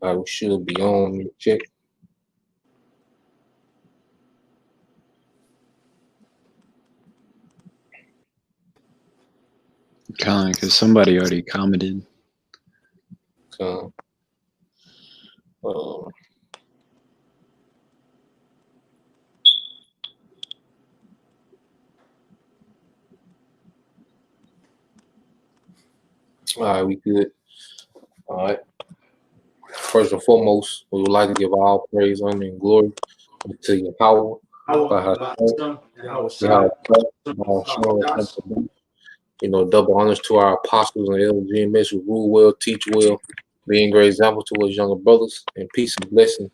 We should be on. Let me check. Because somebody already commented. So, all right, we good. All right. First and foremost, we would like to give all praise, honor, and glory to Yahweh, Yahweh, double honors to our apostles and elders, GMS who rule well, teach well, being great example to us younger brothers, and peace and blessing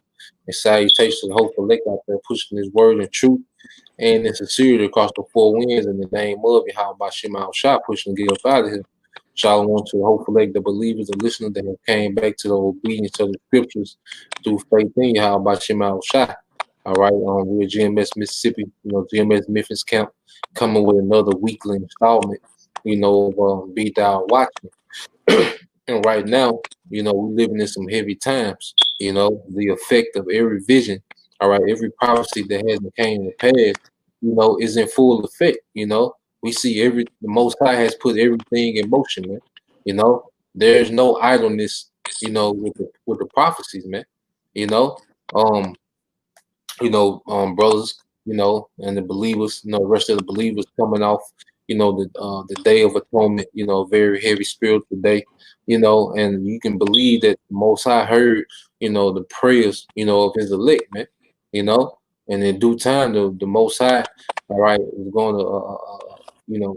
and salutations to the hopeful lake out there pushing his word and truth and in sincerity across the four winds in the name of Yahweh Shema Shah, pushing to get up out of here. Shalom to the hopeful lake, the believers and listeners that have came back to the obedience of the scriptures through faith in Yahweh Shema Shah. All right, we're GMS Mississippi, GMS Memphis Camp, coming with another weekly installment, of Be Thou Watchman. And right now, we're living in some heavy times. The effect of every vision, all right, every prophecy that hasn't came to pass, is in full effect. We see the Most High has put everything in motion, man. There's no idleness, with the prophecies, man. Um, brothers, and the believers, the rest of the believers coming off, the Day of Atonement, very heavy spiritual day, and you can believe that the Most High heard, the prayers, of His elect, man, and in due time, the Most High, all right, is going to,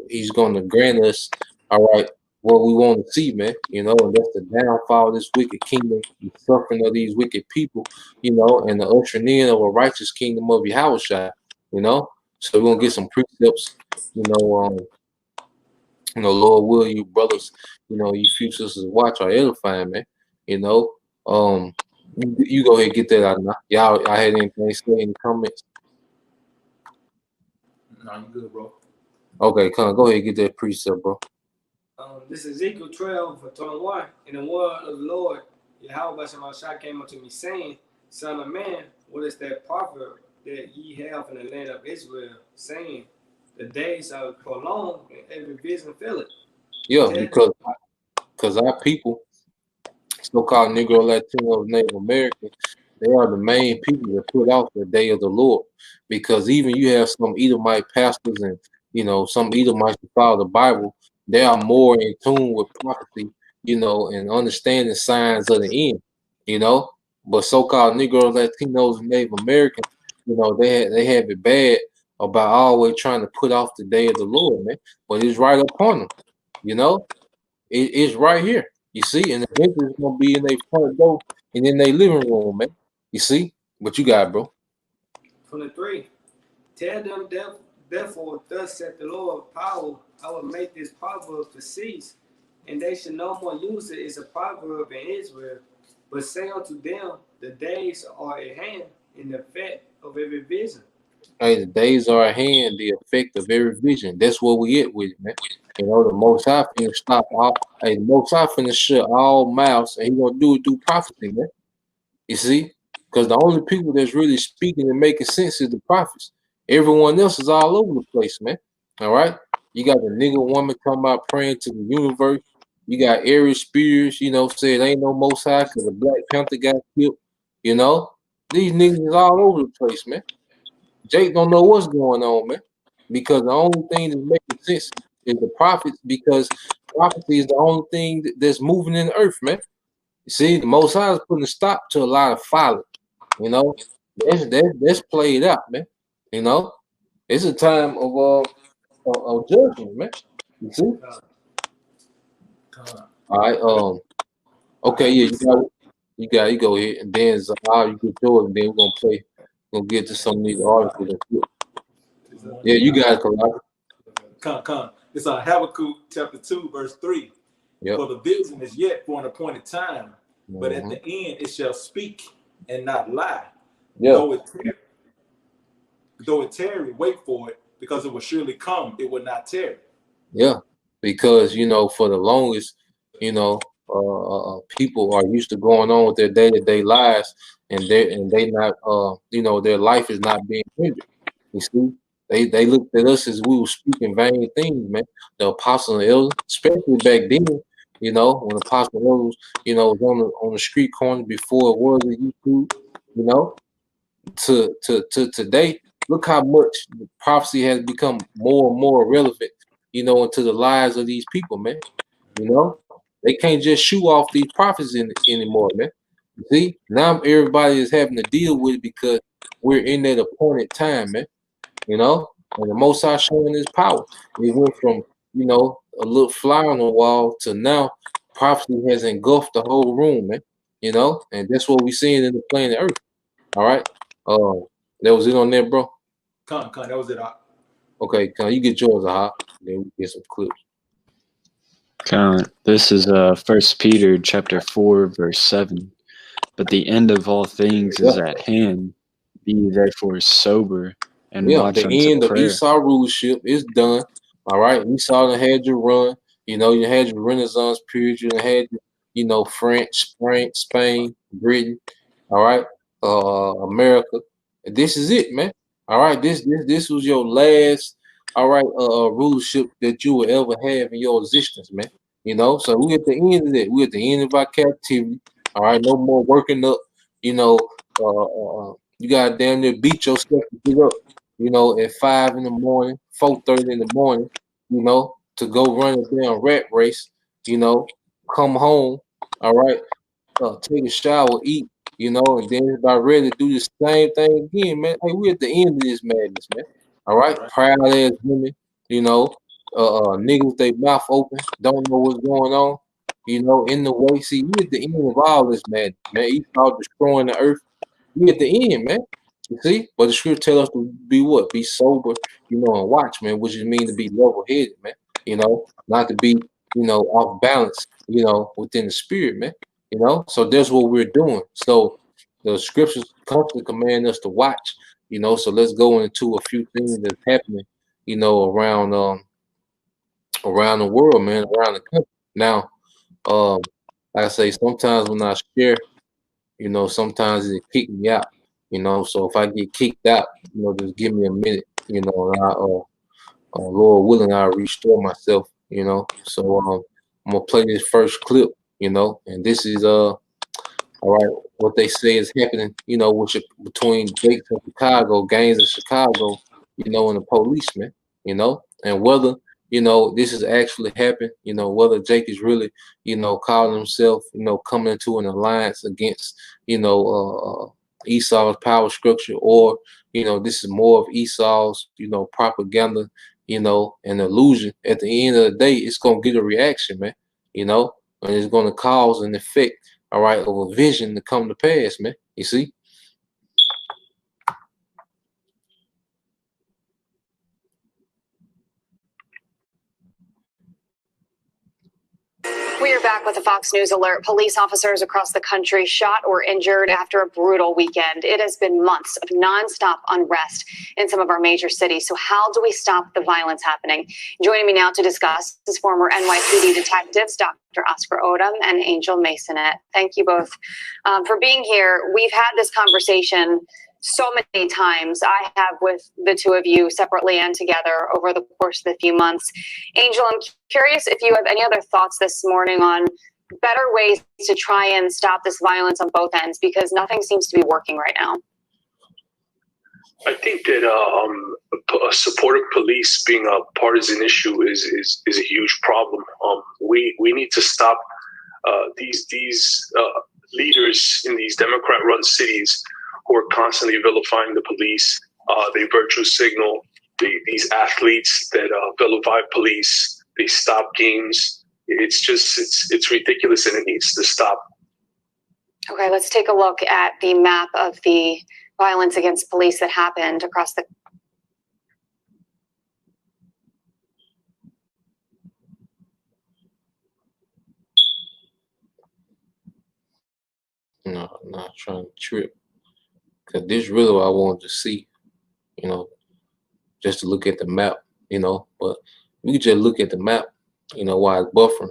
He's going to grant us, all right, what we want to see, man, and that's the downfall of this wicked kingdom, the suffering of these wicked people, and the ushering in of a righteous kingdom of Yahushua, So we're gonna get some precepts, Lord will you brothers, you future sisters watch are edifying, man. You go ahead and get that out now. Y'all, I had anything to say in the comments? No, you good, bro. Okay, go ahead and get that precept, bro. This is Ezekiel 12:21. In the word of the Lord, Yahweh Shemashah came unto me, saying, Son of man, what is that proverb that ye have in the land of Israel, saying, the days are prolonged and every vision fill it? Yeah, because our people, so-called Negro, Latino, Native American, they are the main people that put out the day of the Lord. Because even you have some Edomite pastors and some Edomites who follow the Bible, they are more in tune with prophecy, and understanding signs of the end, But so-called Negro, Latinos, and Native Americans, they have it bad about always trying to put off the day of the Lord, man. But it's right upon them, it's right here. You see, and eventually it's gonna be in their front door and in their living room, man. You see? What you got, bro? 23. Tell them therefore, thus saith the Lord of power, I will make this proverb to cease, and they should no more use it as a proverb in Israel. But say unto them, the days are at hand, and the effect of every vision. Hey, the days are at hand, the effect of every vision. That's what we get with it, man. The Most High finna stop all. Hey, the Most High finna shut all mouths, and He gonna do it through prophecy, man. You see, because the only people that's really speaking and making sense is the prophets. Everyone else is all over the place, man. All right, you got the nigga woman talking about praying to the universe. You got Aries Spears, said ain't no Most High because the Black Panther got killed. These niggas is all over the place, man. Jake don't know what's going on, man, because the only thing that's making sense is the prophets, because prophecy is the only thing that's moving in the earth, man. You see, the Most High is putting a stop to a lot of folly. That's played out, man. It's a time of judgment, man. You see? All right. Okay. Yeah. You go ahead, and then Zahar, you get yours, and then we're gonna play. We're gonna get to some of these articles. Yeah, you got it, Come. It's Habakkuk chapter 2, verse 3. Yep. For the vision is yet for an appointed time, but at the end it shall speak and not lie. Yeah. Though it tarry, wait for it, because it will surely come. It will not tarry. Yeah, because for the longest, people are used to going on with their day-to-day lives, and they not their life is not being hindered. You see, they looked at us as we were speaking vain things, man. The apostles and elders, especially back then, when the apostles and elders, was on the street corner before it was a YouTube, you know, to today. Look how much the prophecy has become more and more relevant, into the lives of these people, man. They can't just shoot off these prophets anymore, man. You see, now everybody is having to deal with it because we're in that appointed time, man. And the Most High showing His power. It went from a little fly on the wall to now prophecy has engulfed the whole room, man. And that's what we're seeing in the planet Earth. All right. That was it on there, bro. That was it. Okay, you get yours, then we get some clips. This is 1 Peter chapter 4, verse 7. But the end of all things is at hand. Be ye therefore sober and watch the unto end of prayer. Esau rulership is done. All right, Esau done had your run. You had your Renaissance period. You done had, French, Spain, Britain. All right, America. And this is it, man. All right, this was your last, all right, rulership that you will ever have in your existence, man. So we at the end of that. We at the end of our captivity. All right, no more working up. You gotta damn near beat yourself to get up. At 5 in the morning, 4:30 in the morning. To go run a damn rat race. Come home. All right, take a shower, eat. And then it's about ready to do the same thing again, man. Hey, we're at the end of this madness, man. All right, proud ass women, niggas with their mouth open, don't know what's going on, in the way. See, we at the end of all this madness, man. Esau destroying the earth. We at the end, man. You see, but the scripture tell us to be what? Be sober, and watch, man, which is mean to be level-headed, man. Not to be, off balance, within the spirit, man. So that's what we're doing. So the scriptures constantly command us to watch, so let's go into a few things that's happening, around the world, man, around the country. Now, like I say, sometimes when I share, sometimes it kick me out, so if I get kicked out, just give me a minute, and I Lord willing, I'll restore myself, So I'm gonna play this first clip, and this is all right, what they say is happening, between Jake and Chicago, gangs in Chicago, and the policemen, and whether, this has actually happened, whether Jake is really, calling himself, coming into an alliance against, Esau's power structure, or, this is more of Esau's, propaganda, an illusion. At the end of the day, it's going to get a reaction, man, and it's going to cause an effect, all right, of a vision to come to pass, man. You see? We are back with a Fox News alert. Police officers across the country shot or injured after a brutal weekend. It has been months of nonstop unrest in some of our major cities. So how do we stop the violence happening? Joining me now to discuss is former NYPD detectives, Dr. Oscar Odom and Angel Masonette. Thank you both for being here. We've had this conversation so many times. I have with the two of you separately and together over the course of the few months. Angel, I'm curious if you have any other thoughts this morning on better ways to try and stop this violence on both ends, because nothing seems to be working right now. I think that a supportive police being a partisan issue is a huge problem. We need to stop these leaders in these Democrat-run cities who are constantly vilifying the police. They virtue signal these athletes that vilify police. They stop games. It's ridiculous, and it needs to stop. Okay, let's take a look at the map of the violence against police that happened across the. No, I'm not trying to trip. Because this really what I wanted to see, just to look at the map, but we could just look at the map, while it's buffering,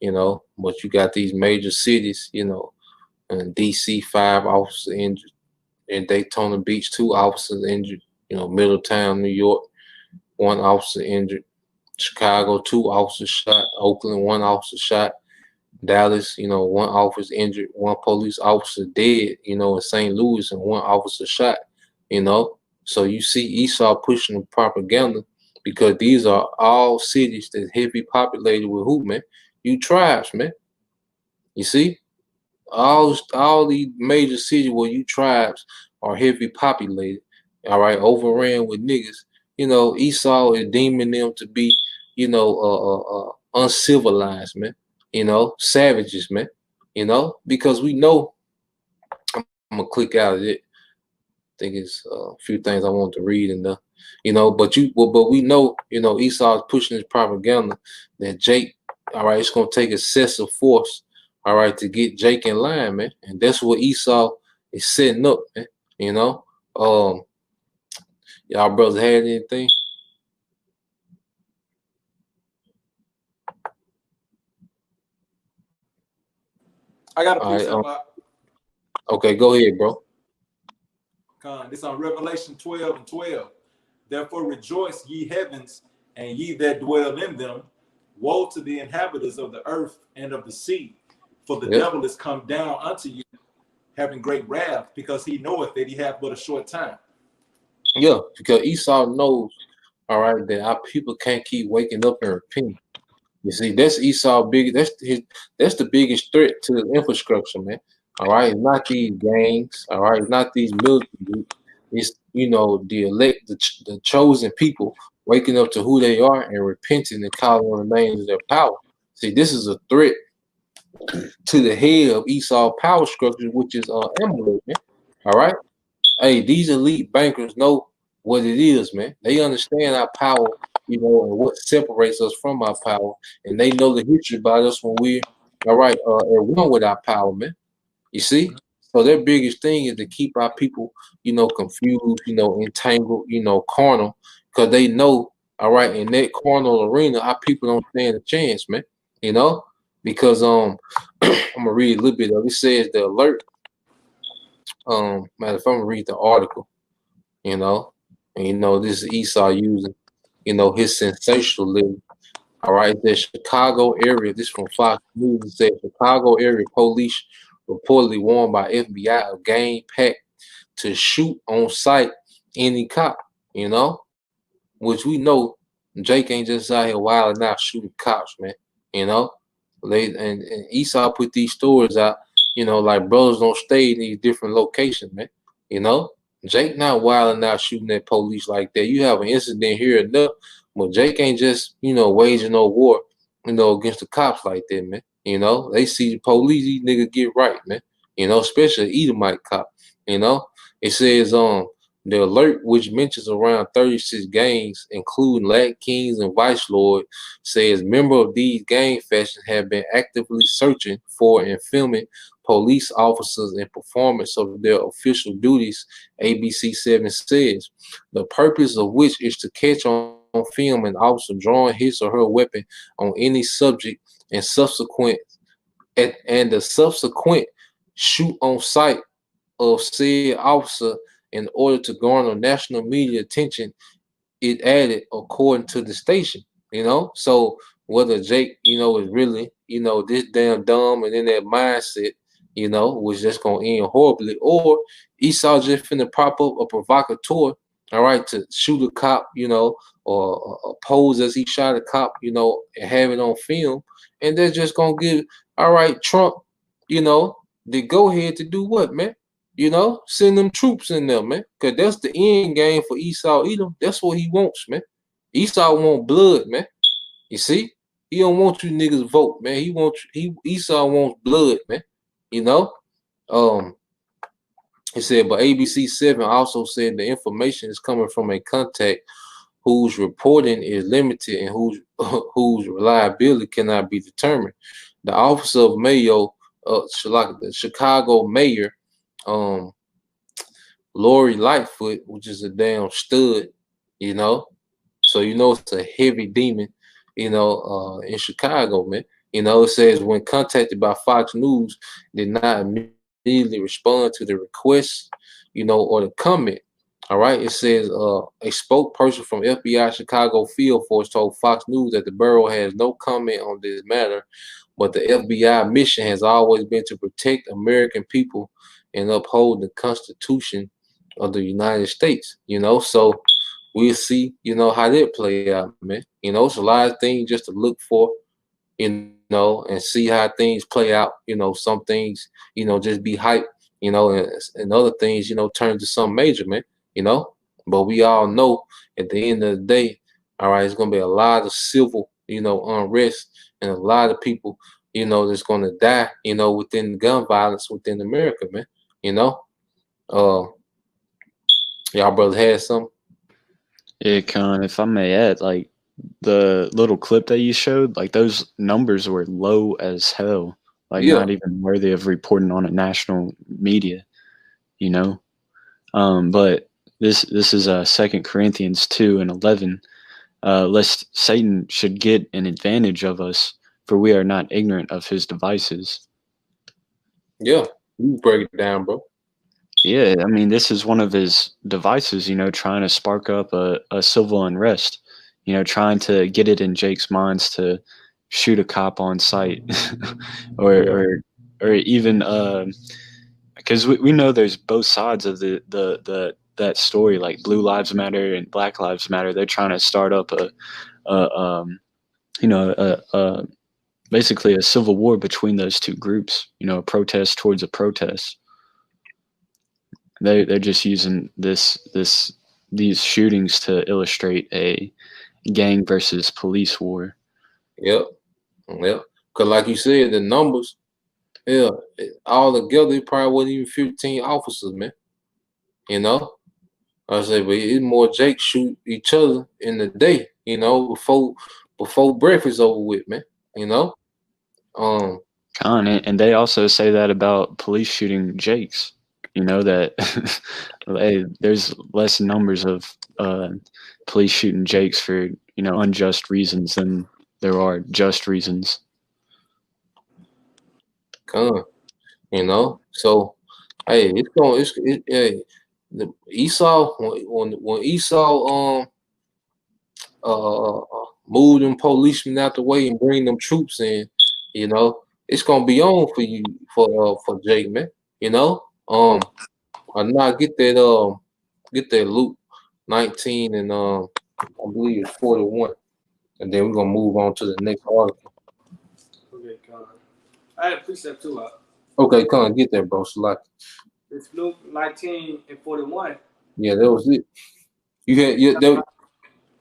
you know, but you got these major cities, you know, in DC, 5 officers injured. In Daytona Beach, 2 officers injured. You know, Middletown, New York, 1 officer injured. Chicago, 2 officers shot. Oakland, 1 officer shot. Dallas, you know, 1 officer injured, 1 police officer dead, you know, in St. Louis, and 1 officer shot, you know. So you see Esau pushing the propaganda because these are all cities that's heavy populated with who, man? You tribes, man. You see? All these major cities where you tribes are heavy populated, all right, overran with niggas. You know, Esau is deeming them to be, you know, uncivilized, man. You know, savages, man. You know, because we know. I'm gonna click out of it. I think it's a few things I want to read in there. You know, but we know, you know, Esau is pushing his propaganda that Jake, all right, it's gonna take excessive force, all right, to get Jake in line, man. And that's what Esau is setting up, man. You know, y'all brothers had anything? I got a All piece right, of okay, go ahead, bro. this on Revelation 12:12. Therefore rejoice, ye heavens, and ye that dwell in them. Woe to the inhabitants of the earth and of the sea, for the devil is come down unto you, having great wrath, because he knoweth that he hath but a short time. Yeah, because Esau knows, all right, that our people can't keep waking up and repenting. You see, that's Esau big. That's the biggest threat to the infrastructure, man. All right, it's not these gangs. All right, it's not these military groups. It's, you know, the elect, the chosen people waking up to who they are and repenting and calling on the names of their power. See, this is a threat to the head of Esau power structure, which is Amalek, man. All right. Hey, these elite bankers know what it is, man. They understand our power, you know, and what separates us from our power, and they know the history about us when we're all right at one with our power, man. You see, so their biggest thing is to keep our people, you know, confused, you know, entangled, you know, carnal, because they know, all right, in that carnal arena, our people don't stand a chance, man. You know, because I'm gonna read a little bit of it. It says the alert. Matter if I'm gonna read the article, you know, and you know this is Esau using, you know, his sensationalism. All right, the Chicago area. This from Fox News. It said Chicago area police reportedly warned by FBI of gang packed to shoot on sight any cop. You know, which we know Jake ain't just out here wilding out shooting cops, man. You know, and Esau put these stories out. You know, like brothers don't stay in these different locations, man. You know, Jake not wilding out shooting at police like that. You have an incident here and there, but Jake ain't just, you know, waging no war, you know, against the cops like that, man. You know, they see the police, these niggas get right, man. You know, especially Edomite cop. You know, it says the alert, which mentions around 36 gangs, including Lat Kings and Vice Lord, says members of these gang factions have been actively searching for and filming police officers in performance of their official duties, ABC7 says. The purpose of which is to catch on film an officer drawing his or her weapon on any subject and the subsequent shoot on sight of said officer in order to garner national media attention, it added, according to the station, you know. So whether Jake, you know, is really, you know, this damn dumb and in that mindset, you know, was just gonna end horribly, or Esau just finna prop up a provocateur, all right, to shoot a cop, you know, or pose as he shot a cop, you know, and have it on film, and they're just gonna give, all right, Trump, you know, the go ahead to do what, man? You know, send them troops in there, man. Cause that's the end game for Esau Edom. That's what he wants, man. Esau want blood, man. You see? He don't want you niggas vote, man. Esau wants blood, man. You know? He said, but ABC7 also said the information is coming from a contact whose reporting is limited and whose reliability cannot be determined. The office of Mayo, the Chicago mayor, Lori Lightfoot, which is a damn stud, you know. So you know it's a heavy demon, you know, in Chicago, man. You know, it says when contacted by Fox News, did not immediately respond to the request, you know, or the comment. All right. It says a spokesperson from FBI Chicago Field Force told Fox News that the borough has no comment on this matter, but the FBI mission has always been to protect American people and uphold the Constitution of the United States. You know, so we'll see, you know, how that play out, man. You know, it's a lot of things just to look for, you know, and see how things play out. You know, some things, you know, just be hype, you know, and other things, you know, turn to something major, man, you know. But we all know at the end of the day, all right, it's gonna be a lot of civil, you know, unrest and a lot of people, you know, that's gonna die, you know, within gun violence within America, man. You know. Uh y'all brothers had some. Yeah, Con, if I may add, like the little clip that you showed, like those numbers were low as hell, like Yeah, not even worthy of reporting on a national media, you know. But this is 2 Corinthians 2:11. Lest Satan should get an advantage of us, for we are not ignorant of his devices. yeah. You break it down, bro. Yeah, I mean, this is one of his devices, you know, trying to spark up a civil unrest, you know, trying to get it in Jake's minds to shoot a cop on sight or, Yeah. or even, because we know there's both sides of that story, like Blue Lives Matter and Black Lives Matter. They're trying to start up a you know, basically a civil war between those two groups, you know, a protest towards a protest. They're just using these shootings to illustrate a gang versus police war. Yep. Yep. Cause like you said, the numbers, yeah, all together it probably wasn't even 15 officers, man. You know? I say, but it's more Jake shoot each other in the day, you know, before breakfast over with, man. You know? Um, Con, and they also say that about police shooting Jakes. You know that hey, there's less numbers of police shooting Jakes for, you know, unjust reasons than there are just reasons. Con, you know. So hey, hey, the Esau when Esau move them policemen out the way and bring them troops in, you know, it's gonna be on for you for Jake, man. You know, I now get that Luke 19 and I believe it's 41, and then we're gonna move on to the next article. Okay, Con. I had a precept too. Okay, come on, get that, bro. Select. It's Luke 19:41. Yeah, that was it. You had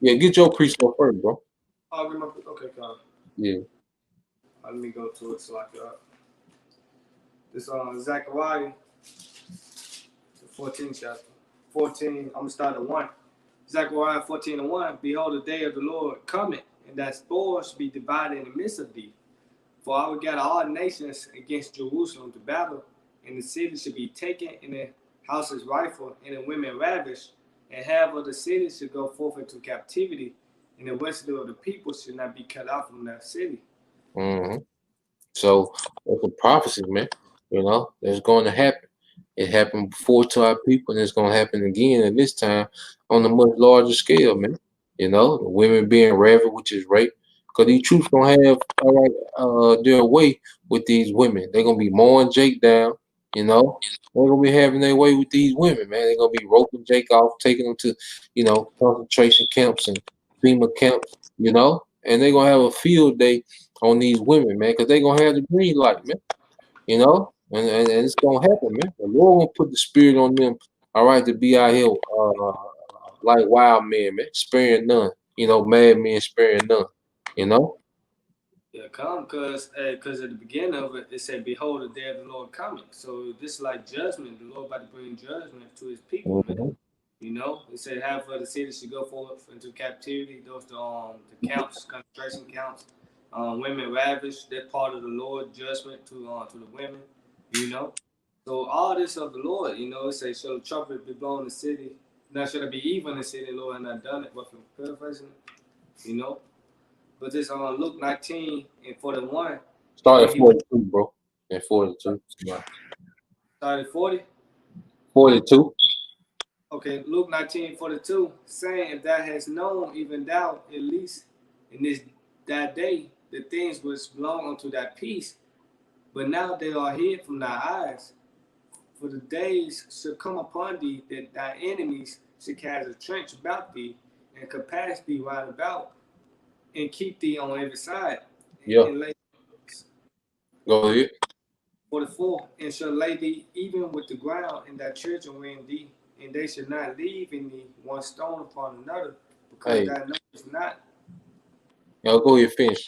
yeah. Get your precept first, bro. Okay, Con. Yeah. Let me go to it so I can. This Zechariah, the 14th chapter. 14. I'm gonna start at 1. Zechariah 14:1. Behold, the day of the Lord cometh, and that spoil shall be divided in the midst of thee. For I will gather all nations against Jerusalem to battle, and the city shall be taken, and the houses rifled, and the women ravished, and half of the city shall go forth into captivity, and the rest of the people shall not be cut out from that city. Mm-hmm. So that's a prophecy, man. You know, that's going to happen. It happened before to our people, and it's going to happen again, and this time on a much larger scale, man. You know, the women being ravished, which is rape, because these troops gonna have their way with these women. They're gonna be mowing Jake down. You know, they're gonna be having their way with these women, man. They're gonna be roping Jake off, taking them to, you know, concentration camps and FEMA camps. You know, and they're gonna have a field day on these women, man, because they're gonna have the green light, man. You know, and it's gonna happen, man. The Lord will put the spirit on them, all right, to be out here like wild men, man, sparing none. You know, mad men sparing none. You know. Yeah, come, because at the beginning of it, it said, "Behold, the day of the Lord coming." So this is like judgment. The Lord about to bring judgment to His people, man. Mm-hmm. You know, it said half of the city should go forth into captivity. Those the camps, concentration camps, women ravished. They're part of the Lord judgment to the women. You know, so all this of the Lord. You know, it says, "Shall the trumpet be blown in the city? Now shall it be evil in the city? The Lord had not done it." But from paraphrasing, you know. But this on Luke 19 and 41. Start at 42, bro. At 42. Start at 40. 42. Okay, Luke 19:42, saying, if thou hast known, even thou, at least in that day, the things which belong unto thy peace, but now they are hid from thy eyes. For the days shall come upon thee that thy enemies shall cast a trench about thee, and compass thee round about, and keep thee on every side. Yeah. And lay, Go ahead. 44, and shall lay thee even with the ground, and thy children were in thee, and they shall not leave in thee one stone upon another, because thou knowest not. Go ahead, finish.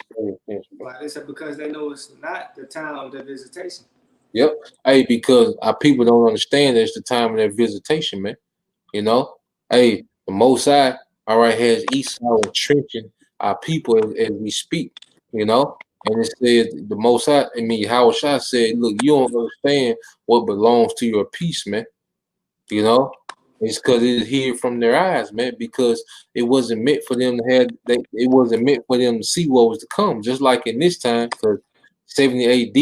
Like they said, because they know it's not the time of their visitation. Yep. Hey, because our people don't understand that it's the time of their visitation, man. You know? Hey, the Most High, all right, has Esau entrenching our people as we speak, you know? And it says the Most High, Howard Shah said, look, you don't understand what belongs to your peace, man. You know? It's because it is hid from their eyes, man, because it wasn't meant for them to have it wasn't meant for them to see what was to come. Just like in this time, because 70 AD,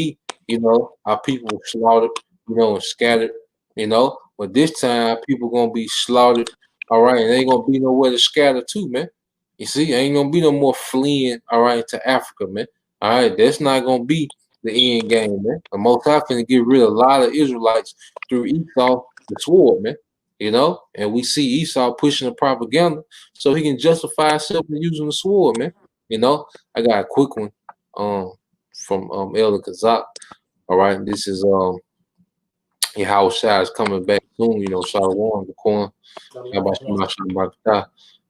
you know, our people were slaughtered, you know, and scattered, you know. But this time people gonna be slaughtered, all right, and ain't gonna be nowhere to scatter to, man. You see, ain't gonna be no more fleeing, all right, to Africa, man. All right, that's not gonna be the end game, man. The Most High finna get rid of a lot of Israelites through Esau the sword, man. You know, and we see Esau pushing the propaganda so he can justify himself in using the sword, man. You know, I got a quick one from Elder Kazak. All right, this is how Shai is coming back soon, you know, Shalom, the corn. All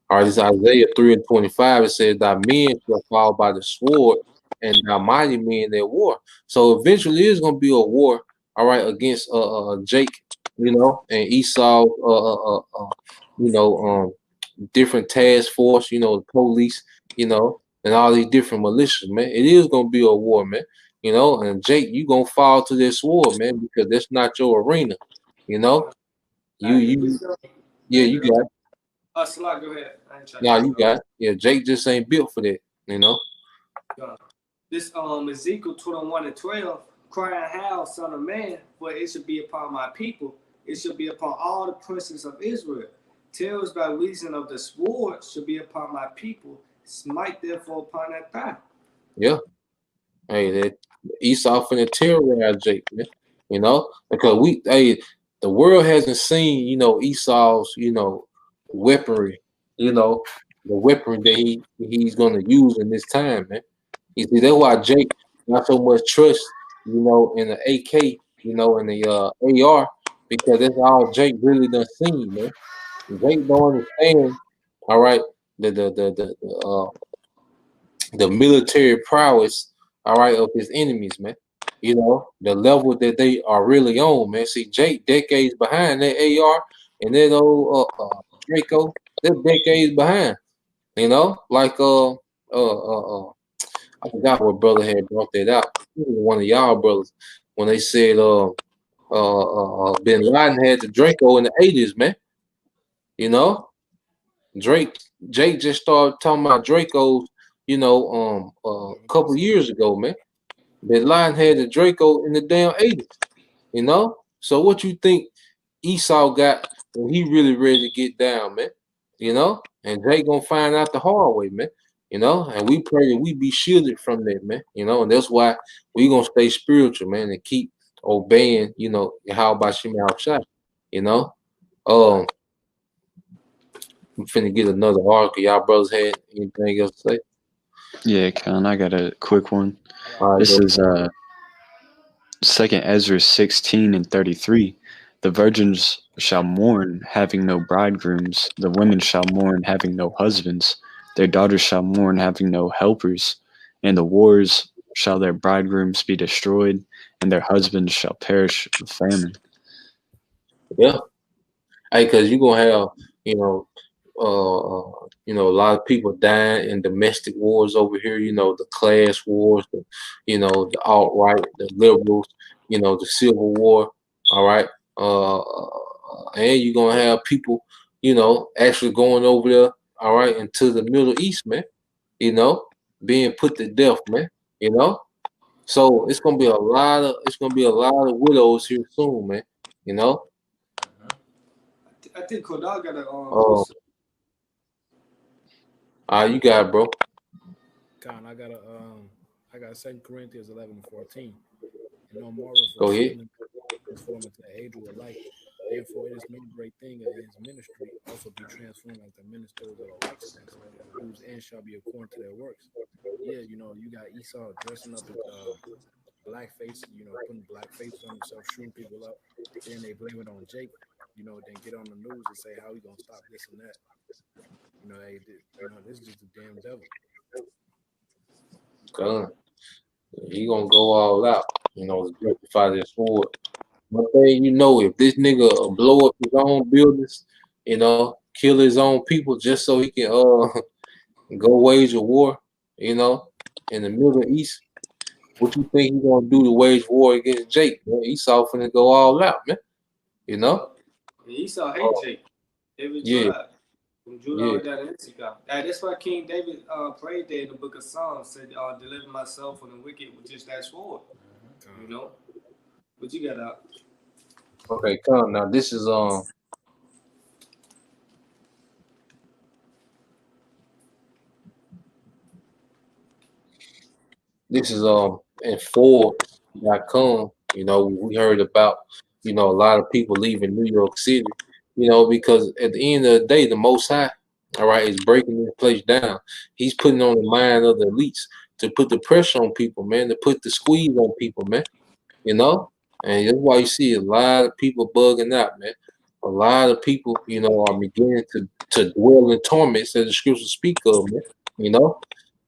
right, this is Isaiah 3 and 25. It says, thy men shall fall by the sword, and thy mighty men their war. So eventually it's gonna be a war, all right, against Jake, you know, and Esau, you know, different task force, you know, the police, you know, and all these different militias, man. It is gonna be a war, man. You know, and Jake, you gonna fall to this war, man, because that's not your arena. You know, yeah, you got it. Slot, go ahead. Nah, you got it. Yeah, Jake just ain't built for that, you know. This Ezekiel 21 and 12, crying how, son of man, for it should be upon my people, it should be upon all the princes of Israel. Tells by reason of the sword should be upon my people, smite therefore upon that thigh. Yeah. Hey, that Esau finna terrorize Jake, man. You know, because the world hasn't seen, you know, Esau's, you know, weaponry, you know, the weaponry that he's gonna use in this time, man. You see, that's why Jake not so much trust, you know, in the AK, you know, in the AR, because that's all Jake really done seen, man. Jake don't understand, all right, the military prowess, all right, of his enemies, man. You know, the level that they are really on, man. See, Jake decades behind that AR and that old Draco, they're decades behind. You know, like I forgot what brother had brought that out. One of y'all brothers when they said Bin Laden had the Draco in the 80s, man. You know, Jake just started talking about Dracos, you know, a couple years ago, man. Bin Laden had the Draco in the damn 80s, you know. So what you think Esau got when he really ready to get down, man? You know, and Jake gonna find out the hard way, man. You know, and we pray that we be shielded from that, man. You know, and that's why we gonna stay spiritual, man, and keep obeying, you know, how about Shema outside, you know. I'm finna get another article. Y'all brothers had anything else to say? Yeah, Con, I got a quick one. All right, This is 2nd Ezra 16 and 33. The virgins shall mourn, having no bridegrooms. The women shall mourn, having no husbands. Their daughters shall mourn, having no helpers. In the wars shall their bridegrooms be destroyed, and their husbands shall perish with famine. Yeah. Hey, cause you're gonna have, you know, a lot of people dying in domestic wars over here, you know, the class wars, the alt-right, the liberals, you know, the civil war, all right. And you're gonna have people, you know, actually going over there, all right, into the Middle East, man. You know, being put to death, man. You know, so it's gonna be a lot of widows here soon, man. You know. I think Kodal got a Oh, you got it, bro. Con, I got 2 Corinthians 11:14. And no marvel for Go ahead. Satan transformed into the angel of light. Therefore, it is made a great thing that his ministry also be transformed like the ministers of the righteousness, whose end shall be according to their works. Yeah, you got Esau dressing up as blackface, putting blackface on himself, shooting people up. Then they blame it on Jake, then get on the news and say how he gonna stop this and that. This is just the damn devil. God, he gonna go all out, to justify this war. One thing if this nigga blow up his own buildings, kill his own people just so he can go wage a war, in the Middle East. What you think he gonna do to wage war against Jake? Man? Esau finna go all out, man. Esau hate Jake. Every Yeah, tribe. From Judah yeah. all down to Issachar. That's why King David prayed there in the book of Psalms, said, deliver myself from the wicked with just that sword. What you got out? Okay, come now. This is in Forbes.com. We heard about a lot of people leaving New York City. Because at the end of the day, the Most High, all right, is breaking this place down. He's putting on the mind of the elites to put the pressure on people, man, to put the squeeze on people, man. And that's why you see a lot of people bugging out, man. A lot of people, are beginning to dwell in torments as the scriptures speak of, man.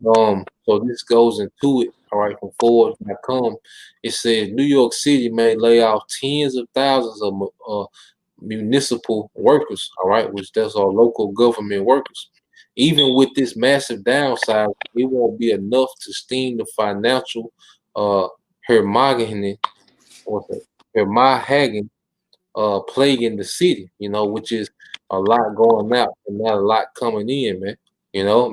So this goes into it, all right, from Forbes.com. It says New York City may lay off tens of thousands of municipal workers, all right, which that's our local government workers. Even with this massive downside, it won't be enough to stem the financial hermogeny or hermogeny plaguing the city, which is a lot going out and not a lot coming in, man.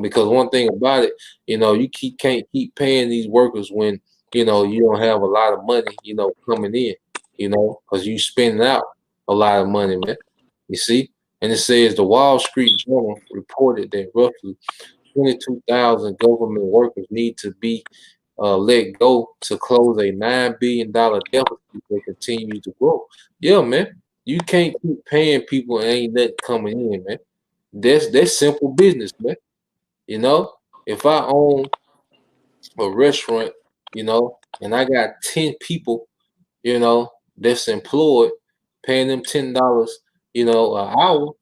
Because one thing about it, you can't keep paying these workers when you don't have a lot of money, coming in, because you spending out a lot of money, man. You see, and it says the Wall Street Journal reported that roughly 22,000 government workers need to be let go to close a $9 billion deficit that continues to grow. Yeah, man. You can't keep paying people and ain't nothing coming in, man. That's simple business, man. If I own a restaurant, and I got 10 people, that's employed, paying them $10, an hour,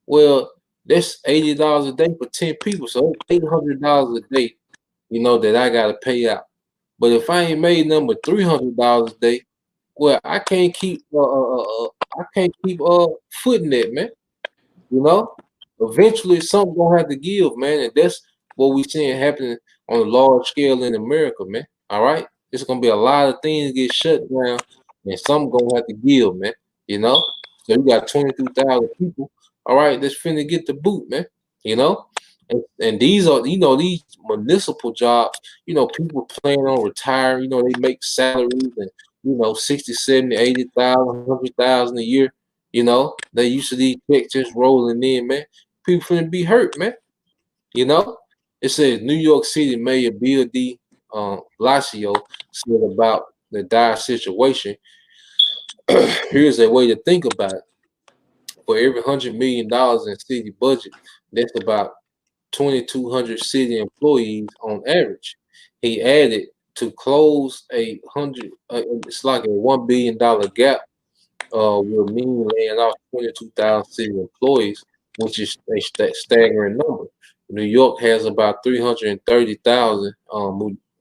well, that's $80 a day for 10 people. So $800 a day, that I gotta pay out. But if I ain't made number $300 a day, well, I can't keep footing that, man. Eventually something gonna have to give, man, and that's what we seeing happening on a large scale in America, man. All right, it's gonna be a lot of things get shut down, and something gonna have to give, man. So you got 22,000 people, all right, that's finna get the boot, man. And these are these municipal jobs. People plan on retiring. They make salaries and 60, 70, 80,000, 100,000 a year. They used to these checks just rolling in, man. People finna be hurt, man. It says New York City Mayor Bill de Blasio said about the dire situation. Here's a way to think about it. For every $100 million in city budget, that's about 2,200 city employees on average. He added to close it's like a $1 billion gap will mean laying off 22,000 city employees, which is a staggering number. New York has about 330,000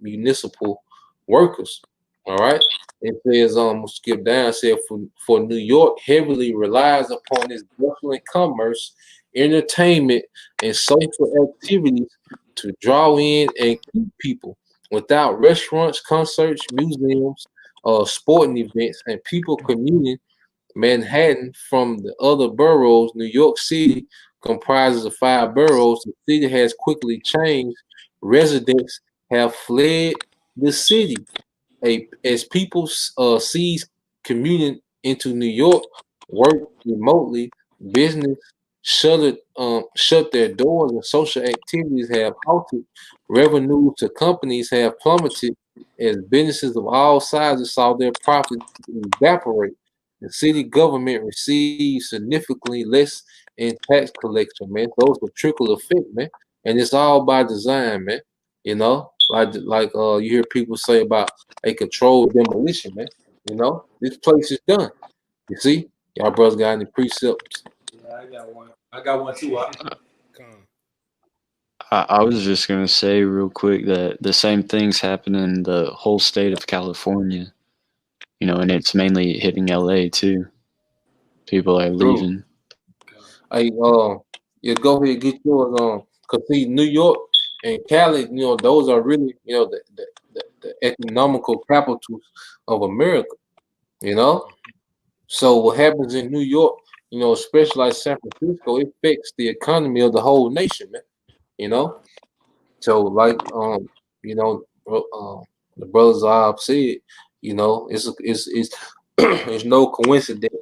municipal workers. All right. It says, skip down, it said for New York heavily relies upon its bustling commerce, entertainment, and social activities to draw in and keep people. Without restaurants, concerts, museums, sporting events, and people commuting Manhattan from the other boroughs, New York City comprises of 5 boroughs. The city has quickly changed residents have fled the city. As people cease commuting into New York, work remotely, business shut their doors, and social activities have halted. Revenues to companies have plummeted as businesses of all sizes saw their profits evaporate. The city government receives significantly less in tax collection, man. So it's a trickle effect, man, and it's all by design, man. You know, like you hear people say about a controlled demolition, man. You know, this place is done. You see, y'all brothers got any precepts? Yeah, I got one. I got one too. Con. I was just gonna say real quick that the same things happen in the whole state of California, and it's mainly hitting LA too. People are True. leaving. Hey, yeah, go ahead and get yours on. Cause see, New York and Cali, those are really, the economical capitals of America. You know, so what happens in New York, especially like San Francisco, it affects the economy of the whole nation, man. You know, so like you know, the brothers I've said, it's it's no coincidence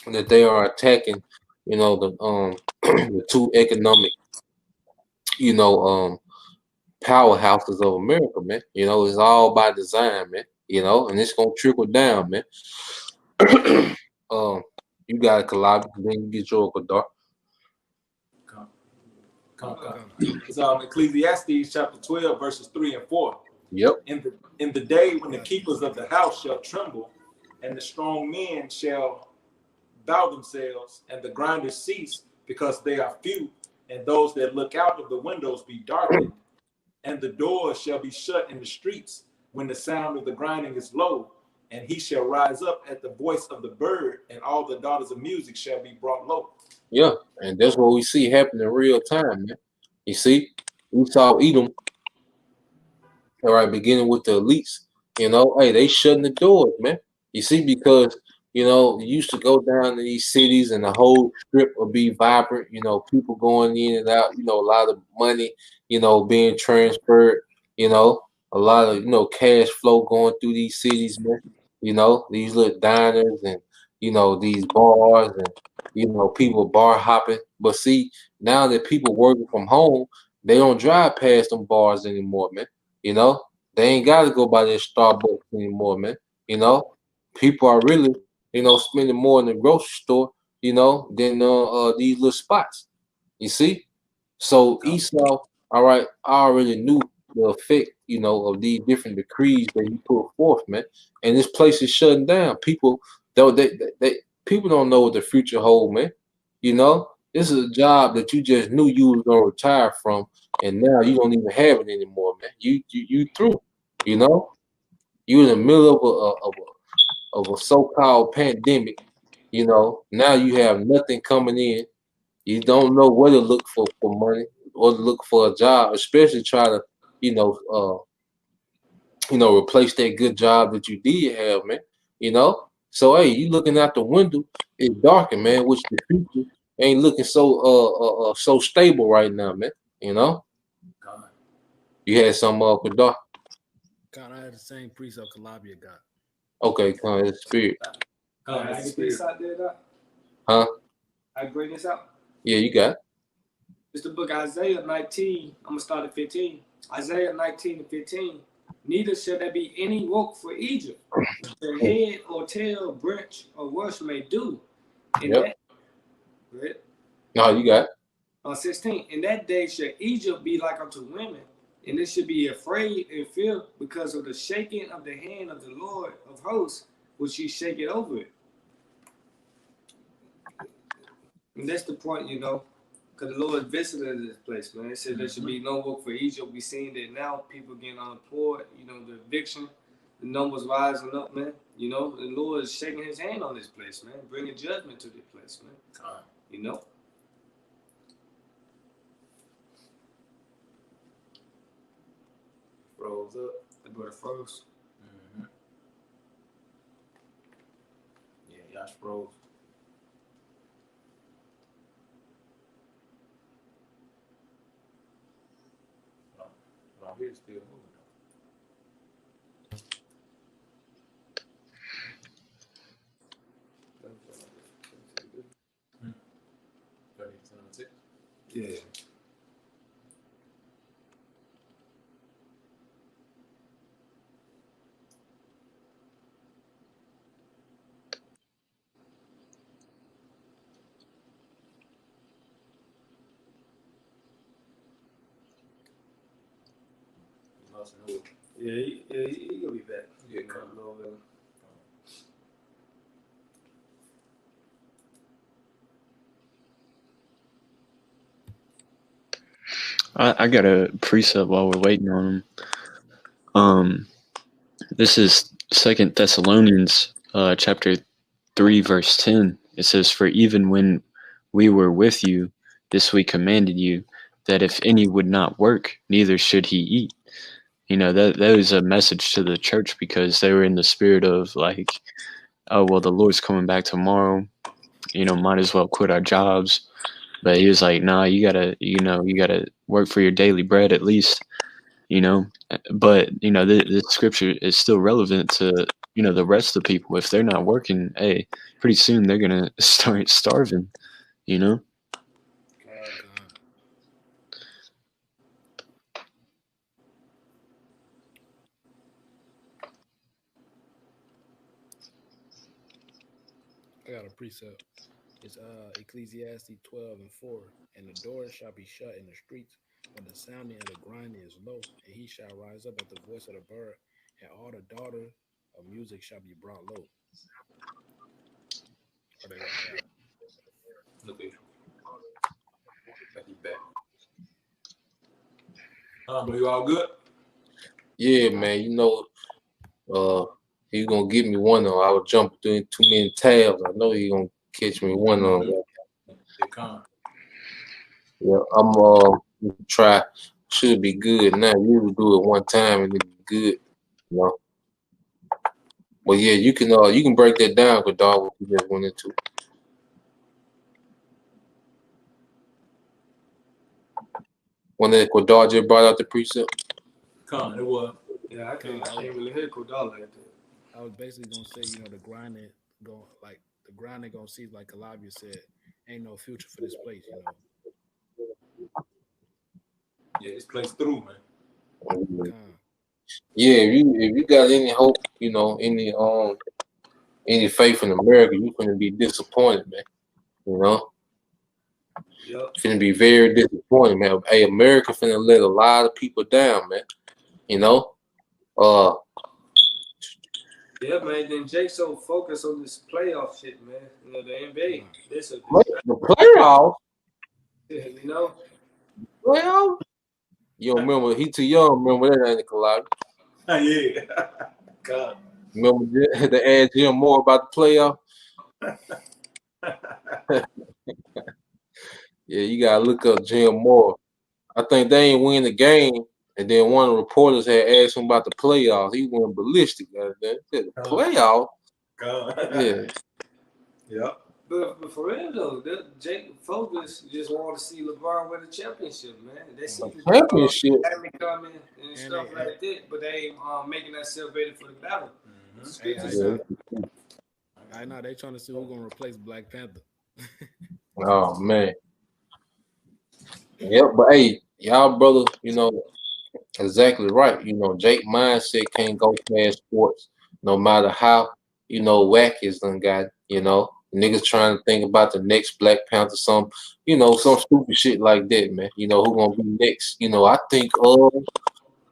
that they are attacking, the the two economic, you know, powerhouses of America, man. It's all by design, man. And it's gonna trickle down, man. um, you got a collab, then you get your Qadar. Come. It's Ecclesiastes chapter 12, verses 3 and 4. Yep. In the day when the keepers of the house shall tremble, and the strong men shall bow themselves, and the grinders cease, because they are few, and those that look out of the windows be darkened, and the doors shall be shut in the streets, when the sound of the grinding is low, and he shall rise up at the voice of the bird, and all the daughters of music shall be brought low. Yeah, and that's what we see happen in real time, man. You see, we saw Edom, all right, beginning with the elites. Hey, they shutting the doors, man. You see, because you used to go down to these cities and the whole strip would be vibrant. People going in and out. A lot of money. Being transferred. A lot of cash flow going through these cities, man. These little diners and these bars and people bar hopping. But see, now that people working from home, they don't drive past them bars anymore, man. You know, they ain't got to go by their Starbucks anymore, man. You know, people are really, spending more in the grocery store, than these little spots. You see? So Esau, all right, I already knew the effect, of these different decrees that he put forth, man. And this place is shutting down. People, though they people don't know what the future hold, man. This is a job that you just knew you was gonna retire from, and now you don't even have it anymore, man. You through, you know. You in the middle of a so-called pandemic, Now you have nothing coming in. You don't know where to look for money or to look for a job, especially try to, you know, uh, replace that good job that you did have, man. So hey, you looking out the window, it's darker, man, which the future ain't looking so stable right now, man. You know, you had some dark. Con, I had the same precept Calabria got. Okay, come on, it's spirit, I get this out there, Doc. huh? I bring this out. Yeah, you got it. It's the book Isaiah 19. I'm gonna start at 15. Isaiah 19 and 15. Neither shall there be any work for Egypt. The head or tail, branch or rush may do. In Yep. that, right? No, you got it. 16. In that day shall Egypt be like unto women, and it should be afraid and fear because of the shaking of the hand of the Lord of hosts, which he shake it over it. And that's the point, because the Lord visited this place, man. It said there should be no work for Egypt. We seen that now people getting unemployed, the eviction, the numbers rising up, man. The Lord is shaking his hand on this place, man, bringing judgment to this place, man. Froze up. The brother froze. Yeah, y'all froze. here still moving. Yeah. Yeah, he'll be back. Yeah, Come over. I got a precept while we're waiting on him. This is 2 Thessalonians chapter 3 verse 10. It says, "For even when we were with you, this we commanded you, that if any would not work, neither should he eat." You know, that was a message to the church because they were in the spirit of like, oh well, the Lord's coming back tomorrow. You know, might as well quit our jobs. But he was like, nah, you gotta work for your daily bread at least. You know, but you know, the scripture is still relevant to, you know, the rest of the people. If they're not working, hey, pretty soon they're gonna start starving. You know. I got a precept. It's Ecclesiastes 12:4. And the doors shall be shut in the streets when the sounding of the grinding is low, and he shall rise up at the voice of the bird, and all the daughters of music shall be brought low. Or they gonna rap. Look at you. He back. You all good? Yeah, man. You know, he's gonna give me one of them. I was jumping through too many tabs. I know he's gonna catch me one of them. They come. Yeah, I'm try. Should be good now. You usually do it one time and it be good. You know. Well, yeah, you can break that down, but dog, what you just went into. When the Quadar just brought out the precept. Come, it was. Yeah, I can't really hear Kodal like that. I was basically gonna say, you know, the grinding gonna see, like Calavia said, ain't no future for this place, you know. Yeah, this place through, man. Yeah, if you got any hope, you know, any faith in America, you finna be disappointed, man. You know? Yep. Finna be very disappointed, man. Hey, America finna let a lot of people down, man. You know? Yeah, man. Then Jake so focused on this playoff shit, man. You know, the NBA. This the playoffs? You know? Playoffs? You don't remember, he too young, remember that ain't Collide. Yeah. God. Remember the ask Jim more about the playoff? Yeah, you gotta look up Jim Moore. I think they ain't win the game, and then one of the reporters had asked him about the playoffs. He went ballistic. Said the playoff? Yeah. Yeah. But for real though, Jake Focus just want to see LeBron win the championship, man. They see the championship coming and stuff like that, but they ain't making themselves ready for the battle. I know they trying to see who's gonna replace Black Panther. Oh man. Yep, but hey, y'all brother, you know, exactly right. You know, Jake mindset can't go past sports, no matter how, you know, whack is done got, you know. Niggas trying to think about the next Black Panther, some stupid shit like that, man. You know, who gonna be next? You know, I think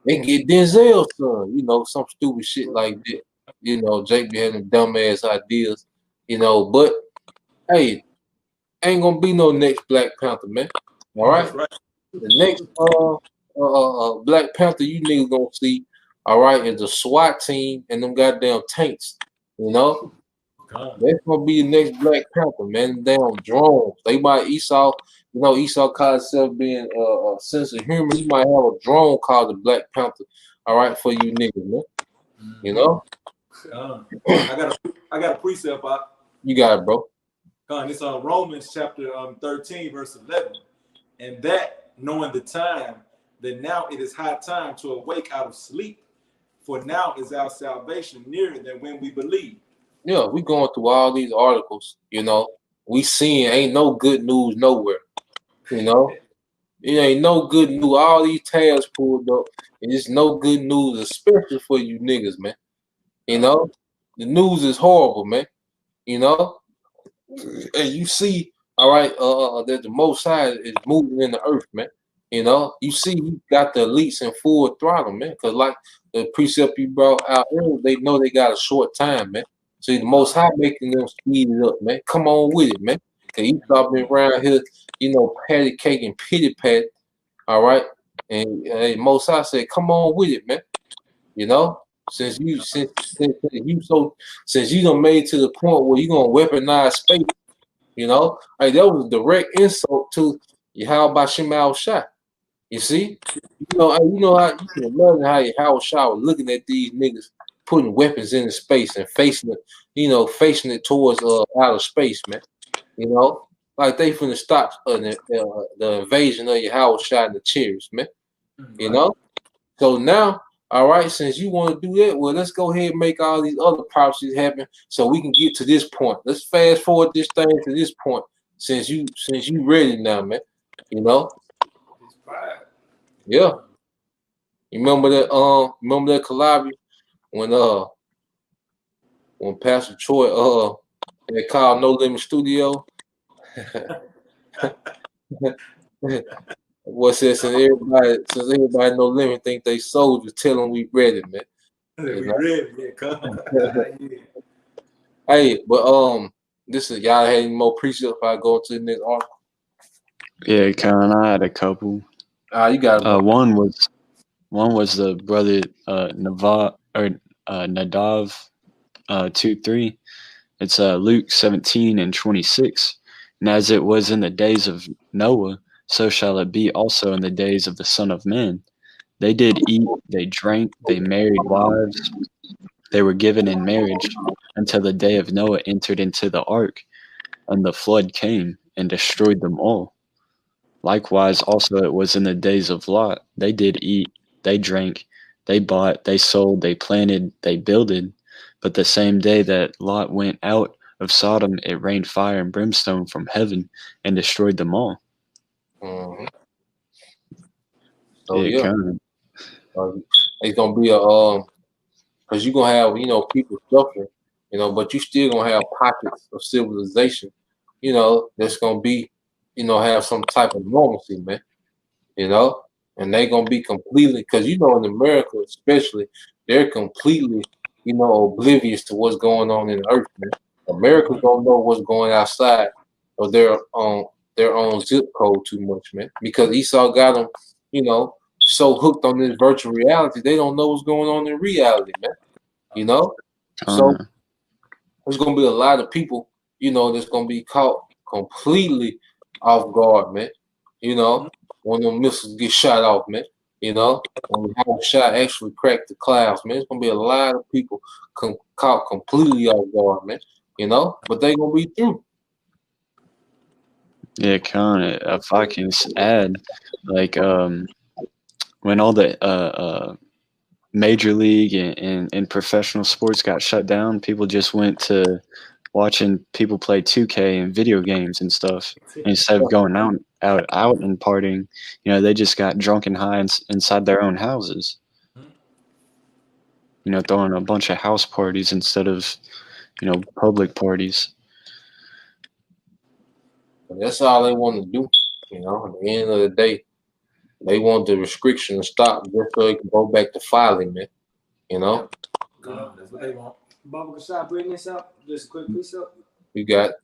they get Denzel's son, you know, some stupid shit like that. You know, Jake be having dumbass ideas, you know, but hey, ain't gonna be no next Black Panther, man. All right? The next Black Panther you niggas gonna see, all right, is the SWAT team and them goddamn tanks. You know? That's gonna be the next Black Panther, man. Damn drones. They might Esau called himself being a sense of humor. He might have a drone called the Black Panther, all right, for you niggas, man. You know? I got a precept out. You got it, bro. It's Romans chapter 13, verse 11. And that, knowing the time, then now it is high time to awake out of sleep. For now is our salvation nearer than when we believe. Yeah, we going through all these articles, you know. We seeing ain't no good news nowhere, you know. It ain't no good news. All these tabs pulled up, and it's no good news, especially for you niggas, man. You know, the news is horrible, man. You know, and you see, all right, that the Most High is moving in the earth, man. You know, you see, he got the elites in full throttle, man. Because like the precept you brought out earlier, they know they got a short time, man. See, the Most High making them speed it up, man. Come on with it, man. Cause Esau been around here, you know, patty cake and pity pat, all right. And Most High said, "Come on with it, man." You know, since you since you done made to the point where you gonna weaponize space. You know, like that was a direct insult to Yahweh Shema Shah. You see, you know how you can imagine how Yahweh Shah was looking at these niggas putting weapons into space and facing it, facing it towards outer space, man. You know, like they finna stop the invasion of Yahweh Shah and the chariots, man. You know, so now. All right, since you want to do that, well, let's go ahead and make all these other prophecies happen so we can get to this point. Let's fast forward this thing to this point since you ready now, man. You know? Yeah. You remember that collab when Pastor Troy they called No Limit Studio? What says since everybody No Limit think they soldiers, tell them we ready, man. We ready, yeah, come. Hey, but this is y'all had any more precepts if I go to the next article? Yeah, Karen, I had a couple. You got one was the brother Nadav 2:3. It's Luke 17:26. And as it was in the days of Noah, so shall it be also in the days of the Son of Man. They did eat, they drank, they married wives, they were given in marriage until the day of Noah entered into the ark, and the flood came and destroyed them all. Likewise, also it was in the days of Lot. They did eat, they drank, they bought, they sold, they planted, they builded. But the same day that Lot went out of Sodom, it rained fire and brimstone from heaven and destroyed them all. Mm-hmm. So Yeah, it's gonna be because you're gonna have people suffering, but you still gonna have pockets of civilization, that's gonna be, have some type of normalcy, man, and they gonna be completely because in America especially they're completely oblivious to what's going on in the earth, man. Americans don't know what's going outside of their own zip code too much, man, because Esau got them, so hooked on this virtual reality, they don't know what's going on in reality, man. So there's gonna be a lot of people, that's gonna be caught completely off guard, man. When them missiles get shot off, man. When the shot actually cracked the clouds, man. It's gonna be a lot of people caught completely off guard, man. But they gonna be through. Yeah, if I can add, like, when all the major league and professional sports got shut down, people just went to watching people play 2K and video games and stuff instead of going out and partying. They just got drunk and high inside their own houses. Throwing a bunch of house parties instead of public parties. And that's all they want to do. At the end of the day, they want the restriction to stop just so they can go back to filing, man. That's what they want. Baba, can I bring this up? Just a quick precept. You got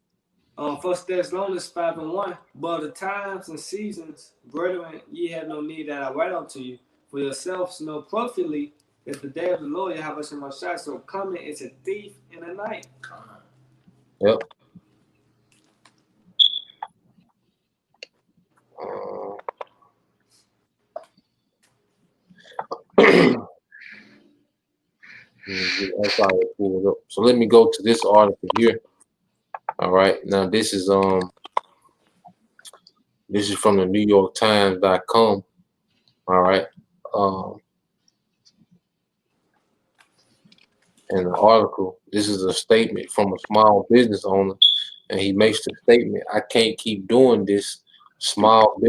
1 Thessalonians 5:1. But the times and seasons, brethren, ye have no need that I write unto you. For yourselves know perfectly that the day of the Lord Yahweh Shemashah so coming is a thief in the night. Yep. So let me go to this article here. All right. Now this is from the NewYorkTimes.com. All right. In the article, this is a statement from a small business owner, and he makes the statement, "I can't keep doing this. Small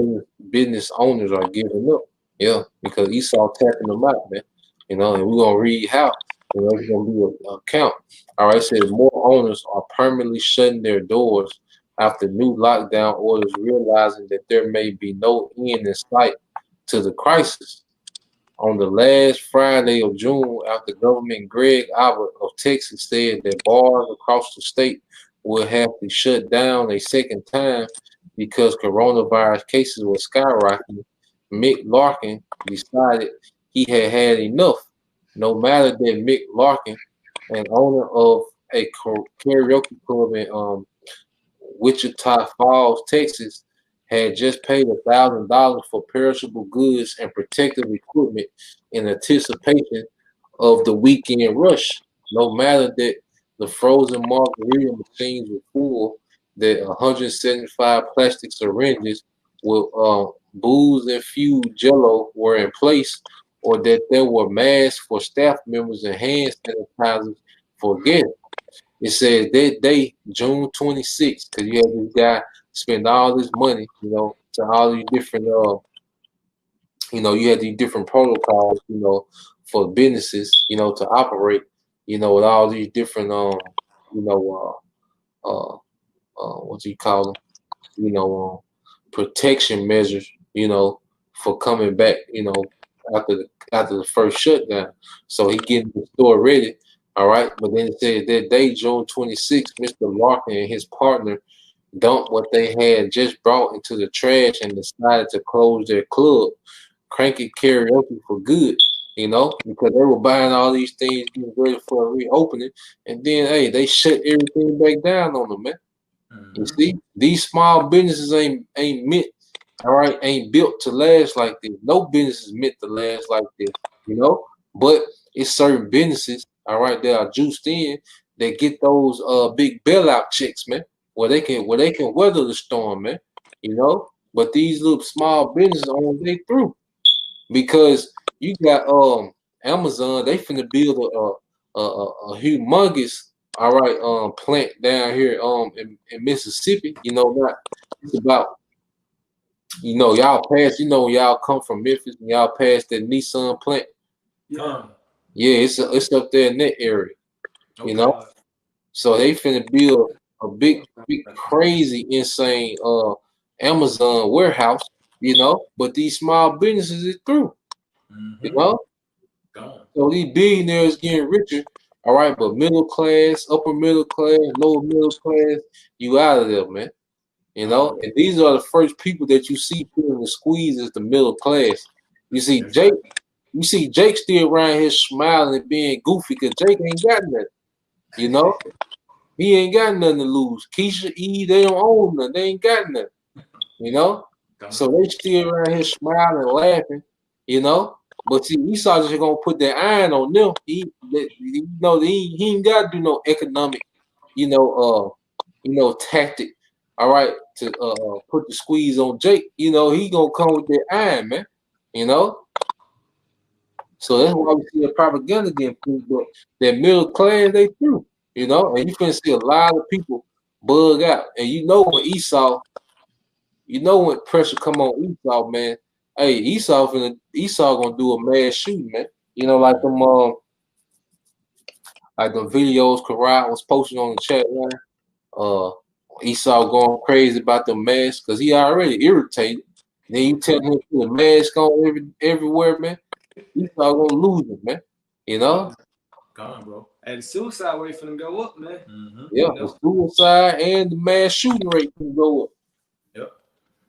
business owners are giving up." Yeah, because Esau tapping them out, man. You know, and we're gonna read how. You know, it's gonna be a count. All right, it says more owners are permanently shutting their doors after new lockdown orders, realizing that there may be no end in sight to the crisis. On the last Friday of June, after Governor Greg Abbott of Texas said that bars across the state will have to shut down a second time because coronavirus cases were skyrocketing, Mick Larkin decided he had had enough. No matter that Mick Larkin, an owner of a karaoke club in Wichita Falls, Texas, had just paid $1,000 for perishable goods and protective equipment in anticipation of the weekend rush. No matter that the frozen margarita machines were full, that 175 plastic syringes with booze infused jello were in place, or that there were masks for staff members and hand sanitizers for guests. It says that day, June 26th, because you have this guy spend all this money, you know, to all these different, you know, you had these different protocols, you know, for businesses, you know, to operate, you know, with all these different, you know, what do you call them, you know, protection measures, you know, for coming back, you know, after the first shutdown. So he getting the store ready. All right, but then it said that day, June 26th, Mr. Larkin and his partner dumped what they had just brought into the trash and decided to close their club, Cranky Karaoke, for good, you know, because they were buying all these things, getting ready for a reopening, and then, hey, they shut everything back down on them, man. You see, these small businesses ain't meant, all right, ain't built to last like this. No business is meant to last like this, you know. But it's certain businesses, all right, that are juiced in, that get those big bailout checks, man, where they can weather the storm, man. You know. But these little small businesses on their way through, because you got Amazon, they finna build a humongous, all right, plant down here in Mississippi. You know, not it's about, you know, y'all pass, you know, y'all come from Memphis and y'all pass that Nissan plant. Yeah. Yeah, it's up there in that area, you know. So they finna build a big crazy insane Amazon warehouse, you know, but these small businesses is through, you know. So these billionaires getting richer, all right, but middle class, upper middle class, lower middle class, you out of there, man. You know, and these are the first people that you see putting the squeeze is the middle class. You see Jake still around here smiling and being goofy because Jake ain't got nothing. You know, he ain't got nothing to lose. Keisha, E, they don't own nothing. They ain't got nothing. You know, so they still around here smiling, laughing. You know, but see, Esau just gonna put that iron on them. You know, he ain't got to do no economic, you know, tactic. All right, to put the squeeze on Jake. You know, he gonna come with that iron, man. You know. So that's why we see the propaganda getting pushed, but that middle class, they through, you know, and you can see a lot of people bug out. And you know when Esau, you know when pressure come on Esau, man, hey, Esau gonna do a mass shooting, man. You know, like them videos Karat was posting on the chat line. Esau going crazy about the mask because he already irritated. Then you tell him to put a mask on everywhere, man. Esau gonna lose it, man. You know? Gone, bro. And the suicide rate finna go up, man. Yeah, the suicide and the mass shooting rate can go up. Yep.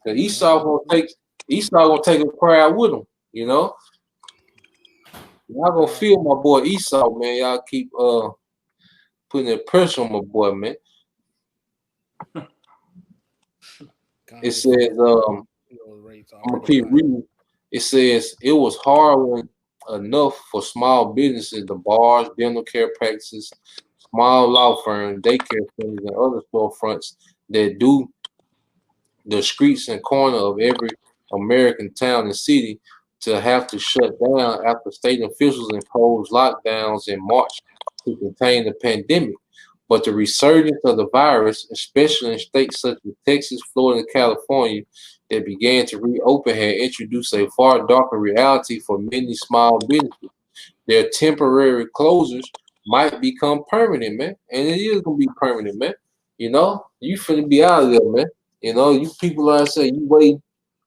Cause Esau gonna take a crowd with him, you know. Y'all gonna feel my boy Esau, man. Y'all keep putting that pressure on my boy, man. It says I'm gonna keep reading. It says it was hard enough for small businesses, the bars, dental care practices, small law firms, daycare centers, and other storefronts that do the streets and corner of every American town and city to have to shut down after state officials imposed lockdowns in March to contain the pandemic. But the resurgence of the virus, especially in states such as Texas, Florida, and California, that began to reopen, had introduced a far darker reality for many small businesses. Their temporary closures might become permanent, man. And it is gonna be permanent, man. You know, you finna be out of there, man. You know, you people, like I say, you wait,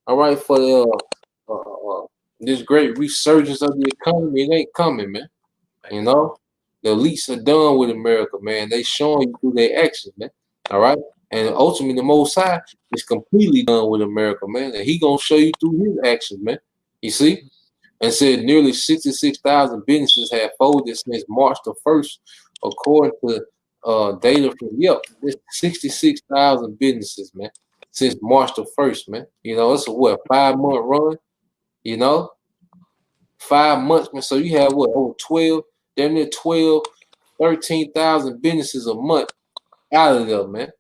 all right, for the this great resurgence of the economy. It ain't coming, man. You know, the elites are done with America, man. They showing you through their actions, man. All right, and ultimately, the Most High is completely done with America, man. And He gonna show you through His actions, man. You see, and said nearly 66,000 businesses have folded since March the 1st, according to data from Yelp. There's 66,000 businesses, man, since March the 1st, man. You know, it's a what, 5 month run? You know, 5 months, man. So you have what, over 12, damn near 12, 13,000 businesses a month out of there, man.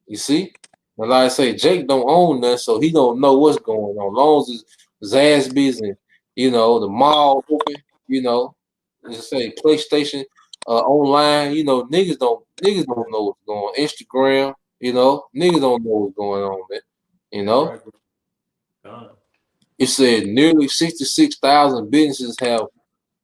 You see? And like I say, Jake don't own none, so he don't know what's going on. As long as it's Zaxby's and, you know, the mall open, you know, just say PlayStation online, you know, niggas don't know what's going on. Instagram, you know, niggas don't know what's going on, man. You know? It said nearly 66,000 businesses have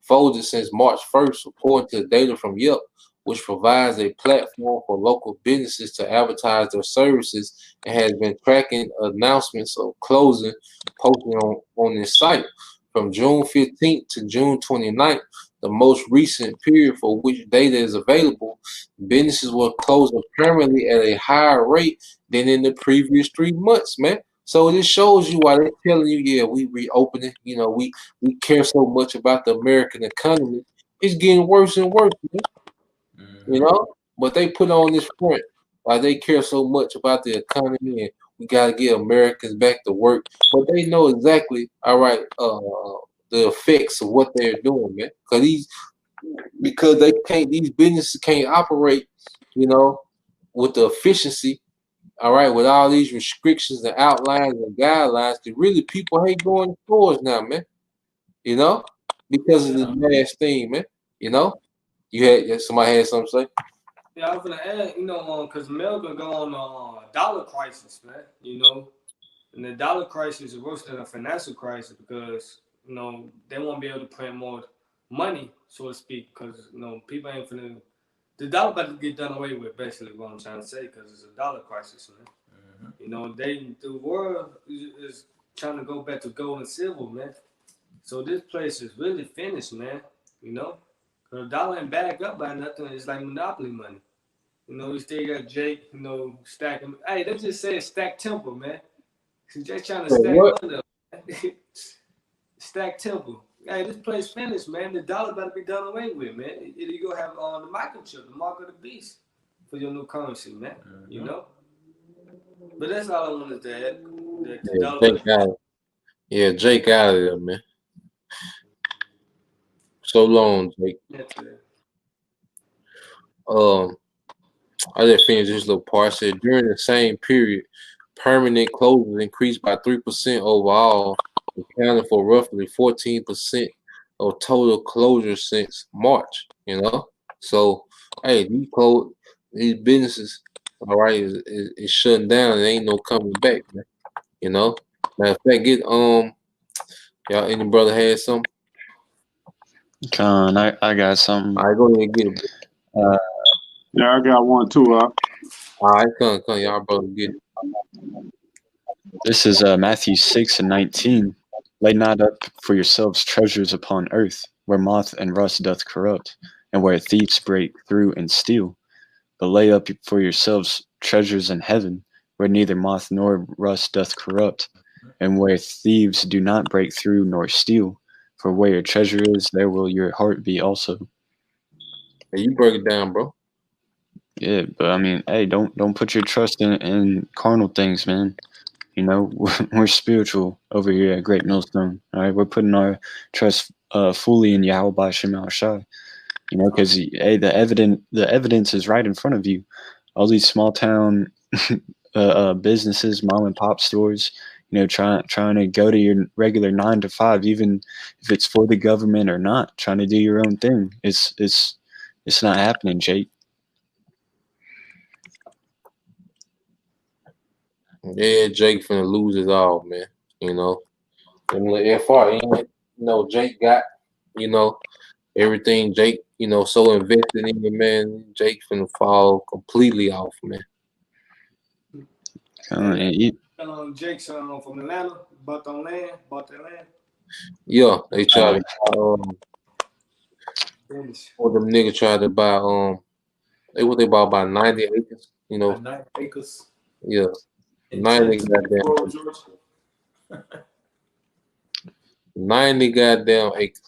folded since March 1st, according to data from Yelp, which provides a platform for local businesses to advertise their services and has been tracking announcements of closing posted on this site. From June 15th to June 29th, the most recent period for which data is available, businesses were closed apparently at a higher rate than in the previous 3 months, man. So this shows you why they're telling you, yeah, we reopening. You know, we care so much about the American economy. It's getting worse and worse, man. You know, but they put on this front why they care so much about the economy and we gotta get Americans back to work. But they know exactly, all right, the effects of what they're doing, man. Because they can't, these businesses can't operate, you know, with the efficiency. All right, with all these restrictions and outlines and guidelines, that really people hate going to stores now, man. You know, because of this mass thing, man. You know, somebody had something to say. Yeah, I was gonna add, you know, because America go on a dollar crisis, man. You know, and the dollar crisis is worse than a financial crisis because you know they won't be able to print more money, so to speak, because you know people ain't finna. The dollar about to get done away with, basically, what I'm trying to say, because it's a dollar crisis, man. You know, the world is trying to go back to gold and silver, man. So this place is really finished, man. You know, because the dollar ain't backed up by nothing. It's like monopoly money. You know, we still got Jake, you know, stacking. Hey, they just say stack temple, man. Jake trying to stack money up. Stack temple. Hey, this place finished, man. The dollar better be done away with, man. You go have the microchip, the mark of the beast, for your new currency, man. You know. But that's all I wanted to add. Jake out of there, man. So long, Jake. I just finished this little part. I said during the same period, permanent closures increased by 3% overall, accounting for roughly 14% of total closures since March. You know, so hey, these businesses, all right, is shutting down. And ain't no coming back, man. You know, matter of fact, y'all, any brother had something? Con, I got something. All right, go ahead and get it. Yeah, I got one too. All right, come, y'all, brother, get it. This is Matthew 6:19. Lay not up for yourselves treasures upon earth, where moth and rust doth corrupt, and where thieves break through and steal. But lay up for yourselves treasures in heaven, where neither moth nor rust doth corrupt, and where thieves do not break through nor steal. For where your treasure is, there will your heart be also. Hey, you break it down, bro. Yeah, but I mean, hey, don't put your trust in carnal things, man. You know, we're spiritual over here at Great Millstone. All right, we're putting our trust fully in Yahweh B'Shem Al-Shai. You know, because hey, the evidence is right in front of you. All these small town businesses, mom and pop stores, trying to go to your regular 9 to 5, even if it's for the government or not, trying to do your own thing. It's not happening, Jake. Yeah, Jake finna lose it all, man. And far, Jake got, everything Jake, so invested in it, man. Jake finna fall completely off, man. Jake's from Atlanta, bought that land. Yeah, they tried to or them niggas tried to buy they bought about 90 acres, 90 acres. Yeah. 90 goddamn 90 goddamn acres.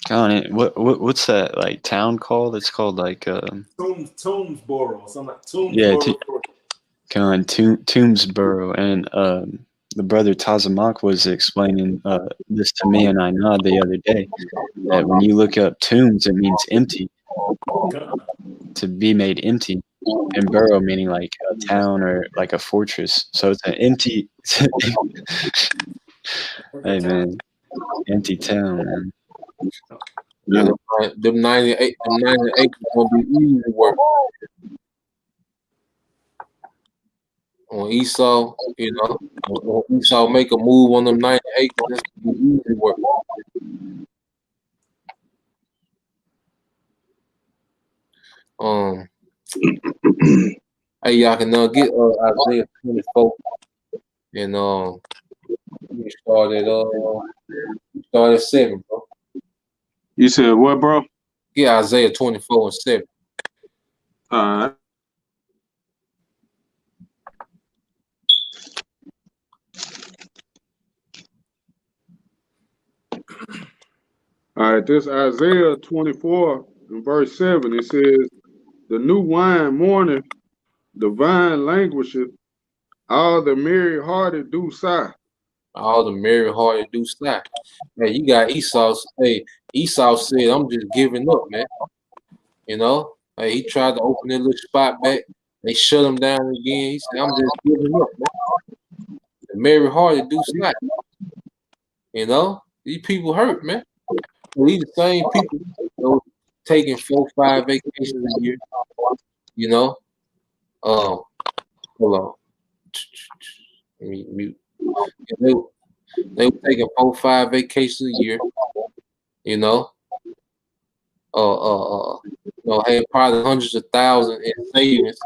What's that like town called? It's called like Toomsboro, something like Toomsboro. Yeah, Toomsboro, and the brother Tazamak was explaining this to me and I nod the other day, that when you look up tombs, it means empty, to be made empty, and borough meaning like a town or like a fortress. So it's an empty. Hey man, empty town, man. Yeah, them 90 acres gonna be easy work. On Esau, when Esau make a move on them 90 acres, that's gonna be easy work. Hey, y'all can get Isaiah 24 and we start at 7, bro. You said what, bro? Get Isaiah 24 and 7. All right, this Isaiah 24 and verse 7, it says, the new wine mourneth, the vine languisheth, all the merry-hearted do sigh. All the merry-hearted do sigh. Hey, you got Esau. Hey, Esau said, I'm just giving up, man. Hey, he tried to open that little spot back. They shut him down again. He said, I'm just giving up, man. The merry-hearted do sigh. These people hurt, man. These the same people taking 4-5 vacations a year. Hold on. Let me mute. They were taking 4-5 vacations a year. Had probably hundreds of thousands in savings,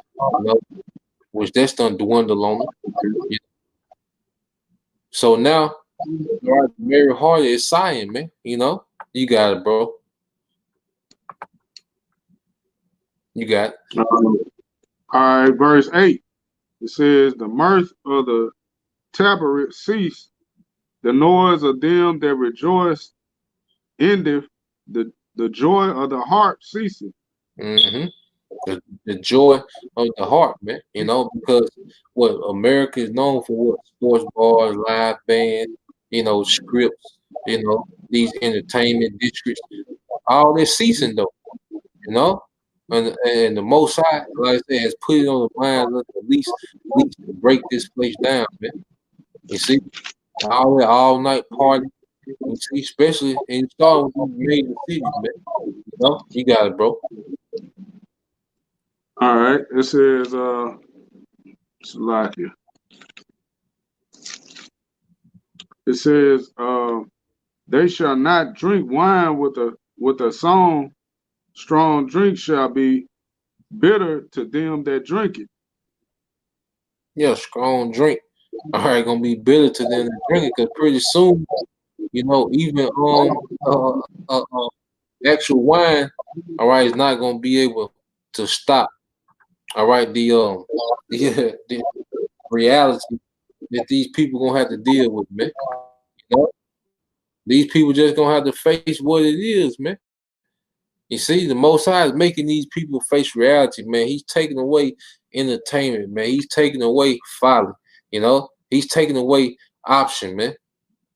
which that's done dwindle on them. So now, Mary Hardy is sighing, man. You got it, bro. You got it. All right, verse 8. It says, the mirth of the taperet cease, the noise of them that rejoice endeth, the joy of the heart ceaseth. Mm-hmm. The joy of the heart, man. Because what America is known for, what sports bars, live bands, scripts, these entertainment districts, all this ceasing though, and the Most High, like I said, has put it on the mind at least to break this place down, man. You see, all night party. You see, especially in starting with these major cities, man. You got it, bro. All right, it says, Salakia. It says, they shall not drink wine with a song. Strong drink shall be bitter to them that drink it. Yeah, strong drink. All right, gonna be bitter to them that drink it, because pretty soon, even actual wine, all right, is not gonna be able to stop. All right, the reality that these people gonna have to deal with, man. These people just gonna have to face what it is, man. You see, the Most High is making these people face reality, man. He's taking away entertainment, man. He's taking away folly, He's taking away option, man.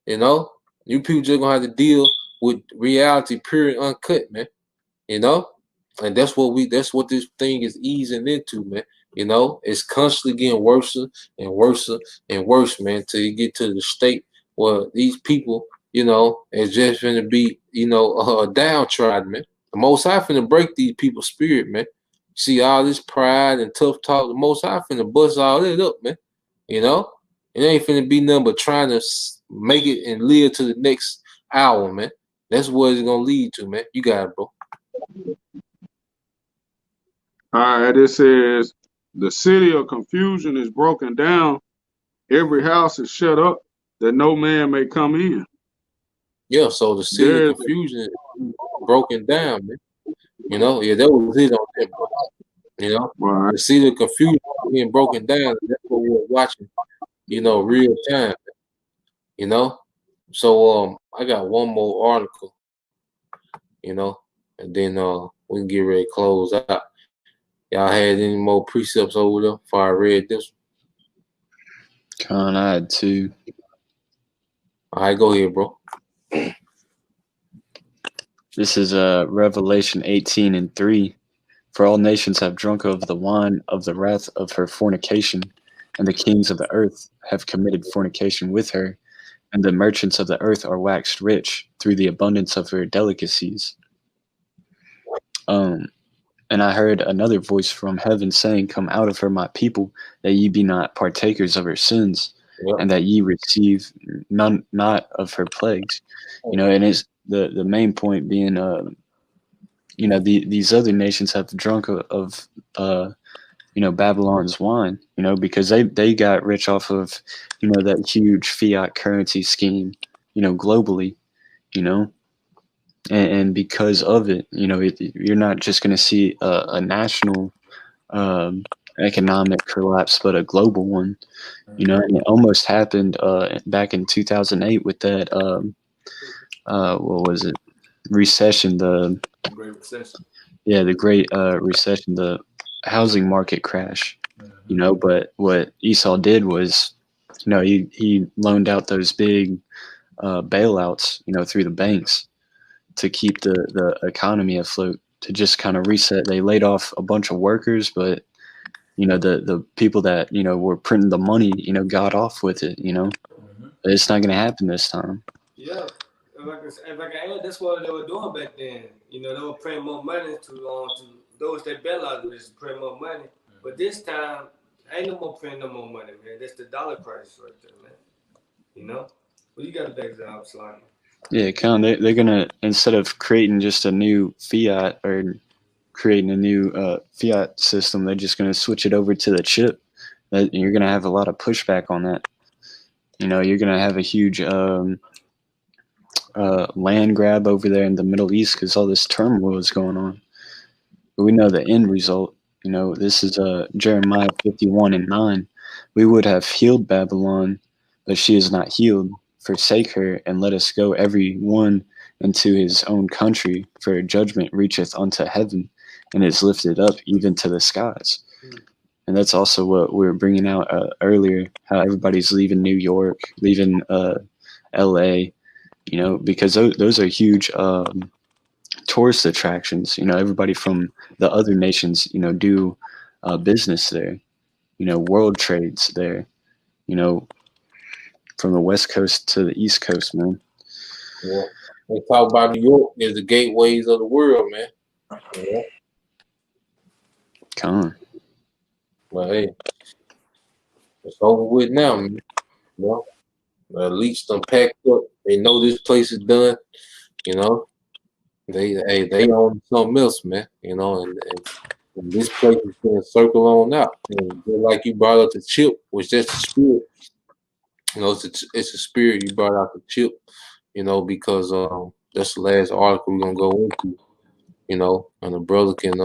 You people just gonna have to deal with reality, pure and uncut, man. And that's what this thing is easing into, man. You know, it's constantly getting worse and worse and worse, man, till you get to the state where these people, you know, is just finna be, you know, downtrodden, man. The Most High finna break these people's spirit, man. See all this pride and tough talk. The Most High finna bust all that up, man. You know, it ain't finna be nothing but trying to make it and live to the next hour, man. That's what it's gonna lead to, man. You got it, bro. All right, it says the city of confusion is broken down. Every house is shut up that no man may come in. Yeah, so the city There of is confusion is broken down, man. You know, yeah, that was it on that, bro. You know, right. the city of confusion being broken down. That's what we're watching. You know, real time. You know, so I got one more article. You know, and then we can get ready to close out. Y'all had any more precepts over there before I read this? Con, I had two. All right, go ahead, bro. This is Revelation 18:3. For all nations have drunk of the wine of the wrath of her fornication, and the kings of the earth have committed fornication with her, and the merchants of the earth are waxed rich through the abundance of her delicacies. And I heard another voice from heaven saying, Come out of her, my people, that ye be not partakers of her sins, and that ye receive none not of her plagues. You know, and it's the main point being, you know, these other nations have drunk of you know, Babylon's wine, you know, because they got rich off of, you know, that huge fiat currency scheme, you know, globally, you know. And because of it, you know, you're not just going to see a national economic collapse, but a global one. You know, and it almost happened back in 2008 with that what was it? Recession, the Great Recession. Yeah, the Great Recession, the housing market crash. You know, but what Esau did was, you know, he loaned out those big bailouts, you know, through the banks to keep the economy afloat, to just kind of reset. They laid off a bunch of workers, but you know, the people that, you know, were printing the money, you know, got off with it, you know. It's not going to happen this time. Yeah, if I can add, that's what they were doing back then. You know, they were printing more money to those that bail out, they just print more money. But this time, ain't no more printing no more money, man. That's the dollar price right there, man. You know? Well, you got to back that up slightly. Yeah, kind of. They're gonna, instead of creating just a new fiat or creating a new fiat system, they're just gonna switch it over to the chip. That you're gonna have a lot of pushback on that. You know, you're gonna have a huge land grab over there in the Middle East because all this turmoil is going on. But we know the end result. You know, this is Jeremiah 51:9. We would have healed Babylon, but she is not healed. Forsake her, and let us go every one into his own country, for her judgment reacheth unto heaven, and is lifted up even to the skies. And that's also what we were bringing out earlier, how everybody's leaving New York, leaving LA, you know, because those are huge tourist attractions. You know, everybody from the other nations, you know, do business there, you know, world trades there, you know, from the West Coast to the East Coast, man. Yeah. They talk about New York as the gateways of the world, man. Yeah. Come on. Well, hey, it's over with now, man. You know, the elites done packed up. They know this place is done. You know, they own something else, man. You know, and this place is gonna circle on out. And just like you brought up the chip, which that's the spirit. You know, it's a spirit. You brought out the chip. You know, because that's the last article we're gonna go into. You know, and the brother can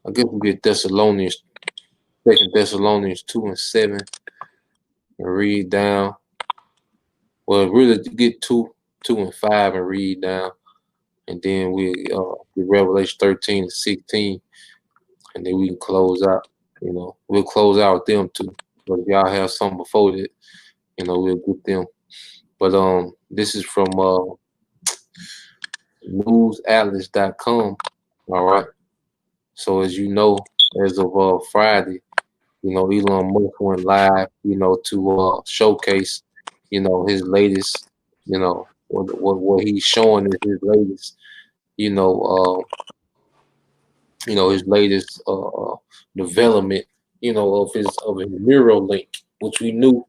I guess we get Thessalonians, 2 Thessalonians 2:7, and read down. Well, really to get 2:5 and read down, and then we get Revelation 13-16, and then we can close out. You know, we'll close out with them too. But if y'all have something before that, you know, we'll get them. But this is from newsatlas.com. All right. So as you know, as of Friday, Elon Musk went live, to showcase, his latest, what he's showing is his latest, you know, his latest development, of his Neuralink, which we know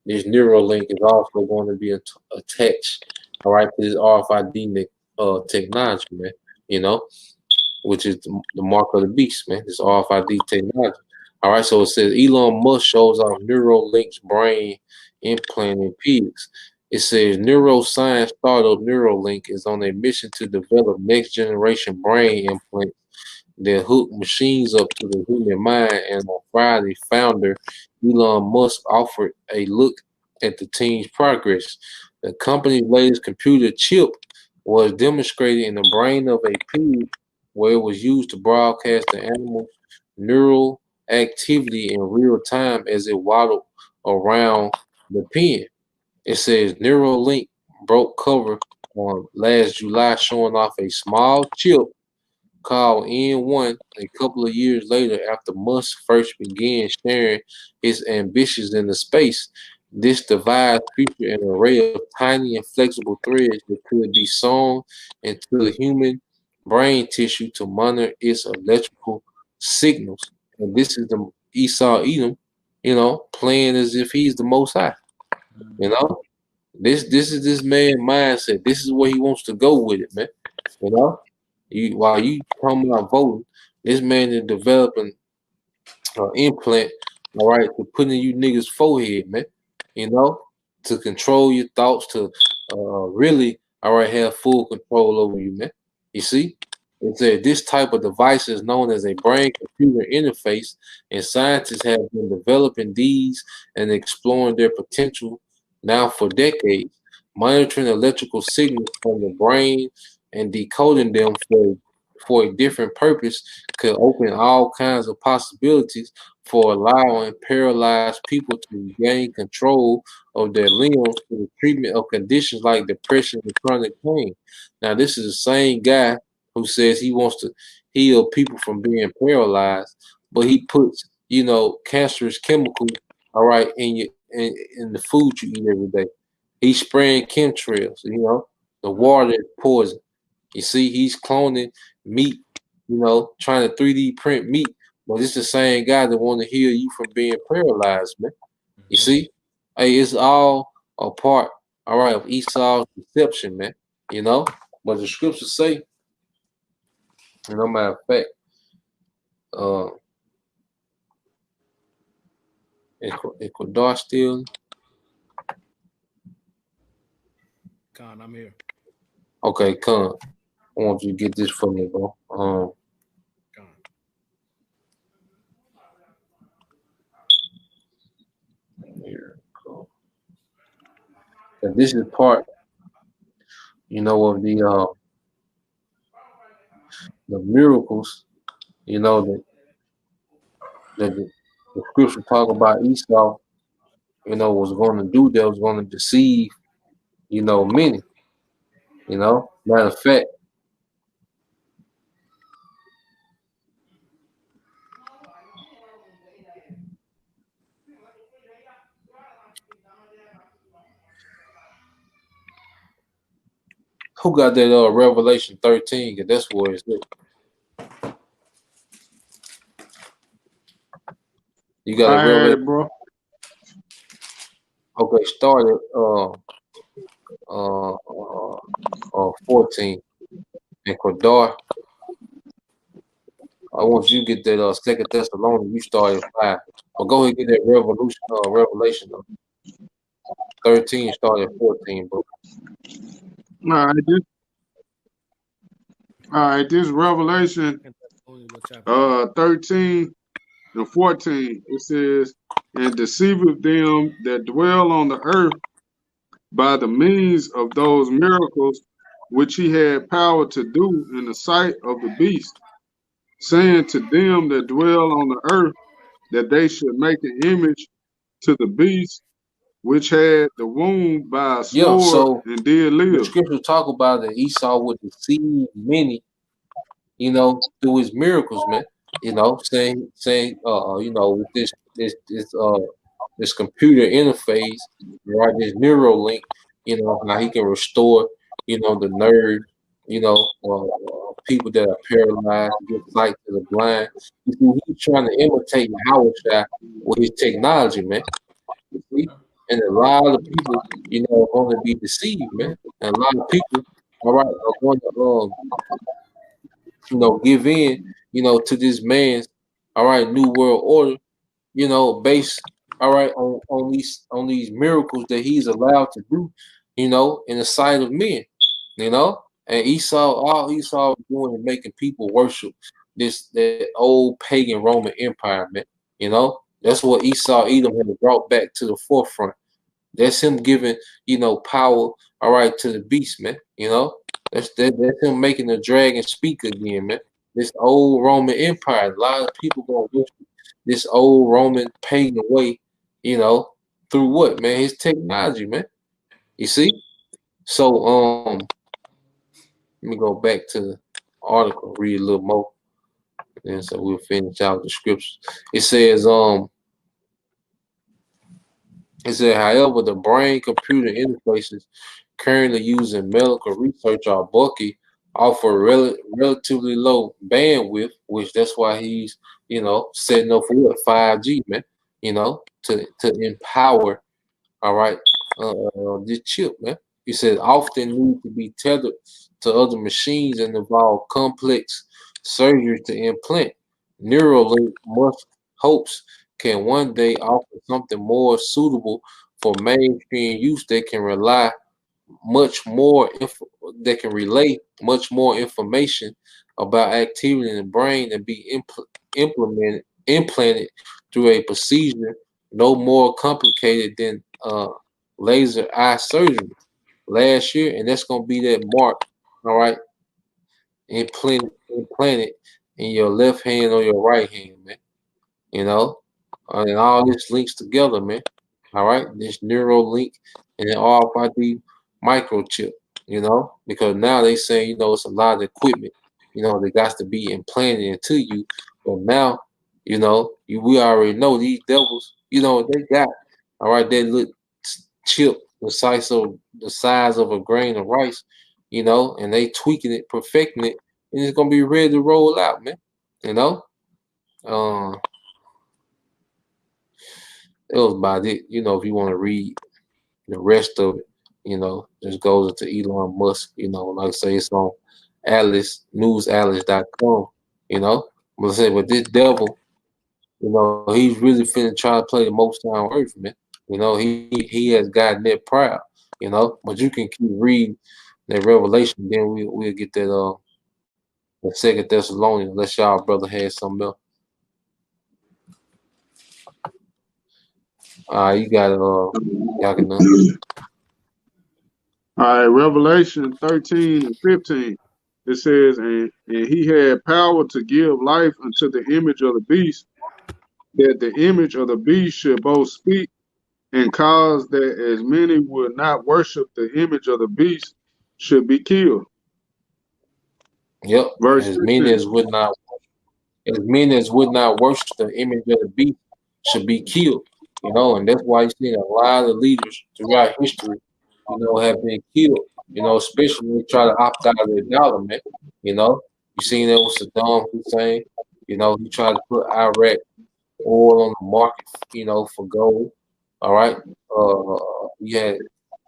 this Neuralink is also going to be attached, all right, to this RFID technology, man, which is the mark of the beast, man. This RFID technology. All right, so it says Elon Musk shows off Neuralink's brain implant in pigs. It says neuroscience startup Neuralink is on a mission to develop next generation brain implants that hook machines up to the human mind. And on Friday, founder Elon Musk offered a look at the team's progress. The company's latest computer chip was demonstrated in the brain of a pig, where it was used to broadcast the animal's neural activity in real time as it waddled around the pen. It says Neuralink broke cover on last July, showing off a small chip called N1 a couple of years later after Musk first began sharing his ambitions into space. This device featured an array of tiny and flexible threads that could be sewn into the human brain tissue to monitor its electrical signals. And this is the Esau Edom, playing as if he's the most high. You know, this is this man mindset. This is where he wants to go with it, man. While you talking about voting, this man is developing an implant, all right, to put in you niggas' forehead, man. To control your thoughts, to really, all right, have full control over you, man. You see? It said this type of device is known as a brain-computer interface, and scientists have been developing these and exploring their potential now for decades. Monitoring electrical signals from the brain and decoding them for a different purpose could open all kinds of possibilities for allowing paralyzed people to gain control of their limbs for the treatment of conditions like depression and chronic pain. Now, this is the same guy who says he wants to heal people from being paralyzed, but he puts, cancerous chemicals, all right, in the food you eat every day. He's spraying chemtrails, the water is poison. You see, he's cloning meat, trying to 3D print meat. But it's the same guy that want to heal you from being paralyzed, man. You see? Hey, it's all a part, all right, of Esau's deception, man. But the scriptures say, no matter of fact, Ecuador still. Con, I'm here. Okay, Con. I want you to get this for me, bro. Here, cool. And this is part, of the miracles, that the scripture talk about Esau, was going to do, that was going to deceive, many. Matter of fact, who got that Revelation 13? Cause that's where it's at. You got I a Revelation, had it, bro. Okay, start at 14. And Kodar, I want you to get that Second Thessalonians. You start at 5. But go ahead and get that Revelation 13, start at 14, bro. All right, this Revelation 13 and 14. It says, and deceiveth them that dwell on the earth by the means of those miracles which he had power to do in the sight of the beast, saying to them that dwell on the earth that they should make an image to the beast which had the wound by a Yeah, sword so and did the live. scriptures talk about that Esau would deceive many, through his miracles, man. Saying, with this computer interface, right? This neural link, how he can restore, the nerve, people that are paralyzed, give sight to the blind. You see, he's trying to imitate Howard with his technology, man. You see? And a lot of people, are going to be deceived, man. And a lot of people, all right, are going to give in, to this man's, all right, new world order, based, all right, on these miracles that he's allowed to do, in the sight of men, and all Esau was doing is making people worship that old pagan Roman Empire, man. That's what Esau Edom had brought back to the forefront. That's him giving, power, all right, to the beast, man. That's him making the dragon speak again, man. This old Roman Empire, a lot of people gonna worship this old Roman pagan way, through what, man? His technology, man. You see? So let me go back to the article, read a little more, and so we'll finish out the scriptures. It says, however, the brain-computer interfaces currently used in medical research are bulky, offer relatively low bandwidth, which that's why he's, setting up for what 5G, man, to empower, all right, this chip, man. He said often need to be tethered to other machines and involve complex surgery to implant. Neuralink must hopes can one day offer something more suitable for mainstream use that can much more that can relay much more information about activity in the brain and be implanted through a procedure no more complicated than laser eye surgery last year, and that's gonna be that mark, all right, implanted in your left hand or your right hand, man. You know, and all this links together, man. All right, this neural link and the RFID microchip. Because now they say it's a lot of equipment. That got to be implanted into you. But now, we already know these devils. They got all right. That little chip the size of a grain of rice. And they tweaking it, perfecting it, and it's gonna be ready to roll out, man. You know. Uh, That was about it. If you want to read the rest of it, just goes into Elon Musk. Like I say, it's on newsatlas.com. But I say, but this devil, he's really finna try to play the most on earth, man. He has gotten that proud. But you can keep reading that Revelation, then we'll get that the Second Thessalonians. Unless y'all brother has something else. You got y'all can. All right, Revelation 13 and 15. It says, and he had power to give life unto the image of the beast, that the image of the beast should both speak and cause that as many would not worship the image of the beast should be killed. Yep. Verse As 15. many as would not worship the image of the beast should be killed. And that's why you see a lot of leaders throughout history, have been killed. Especially when they try to opt out of their dollar, man. You seen that with Saddam Hussein. He tried to put Iraq oil on the market, for gold. All right. We had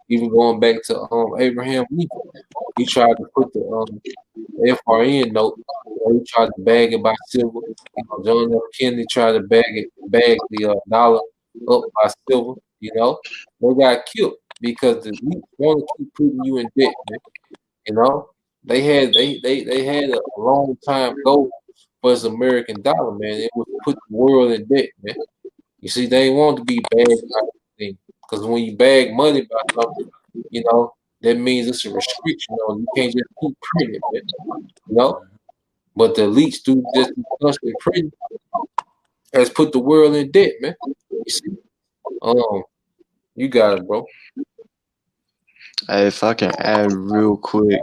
even going back to Abraham Lincoln. He tried to put the FRN note. He tried to bag it by silver. John F. Kennedy tried to bag the dollar up by silver. They got killed because the elite want to keep putting you in debt, man. They had a long time goal for this American dollar, man. It was put the world in debt, man. You see, they want to be bagged by anything. Because when you bag money by something, that means it's a restriction on you can't just keep printing, man. But the elites do just constantly printing has put the world in debt, man. You see, You got it, bro. If I can add real quick,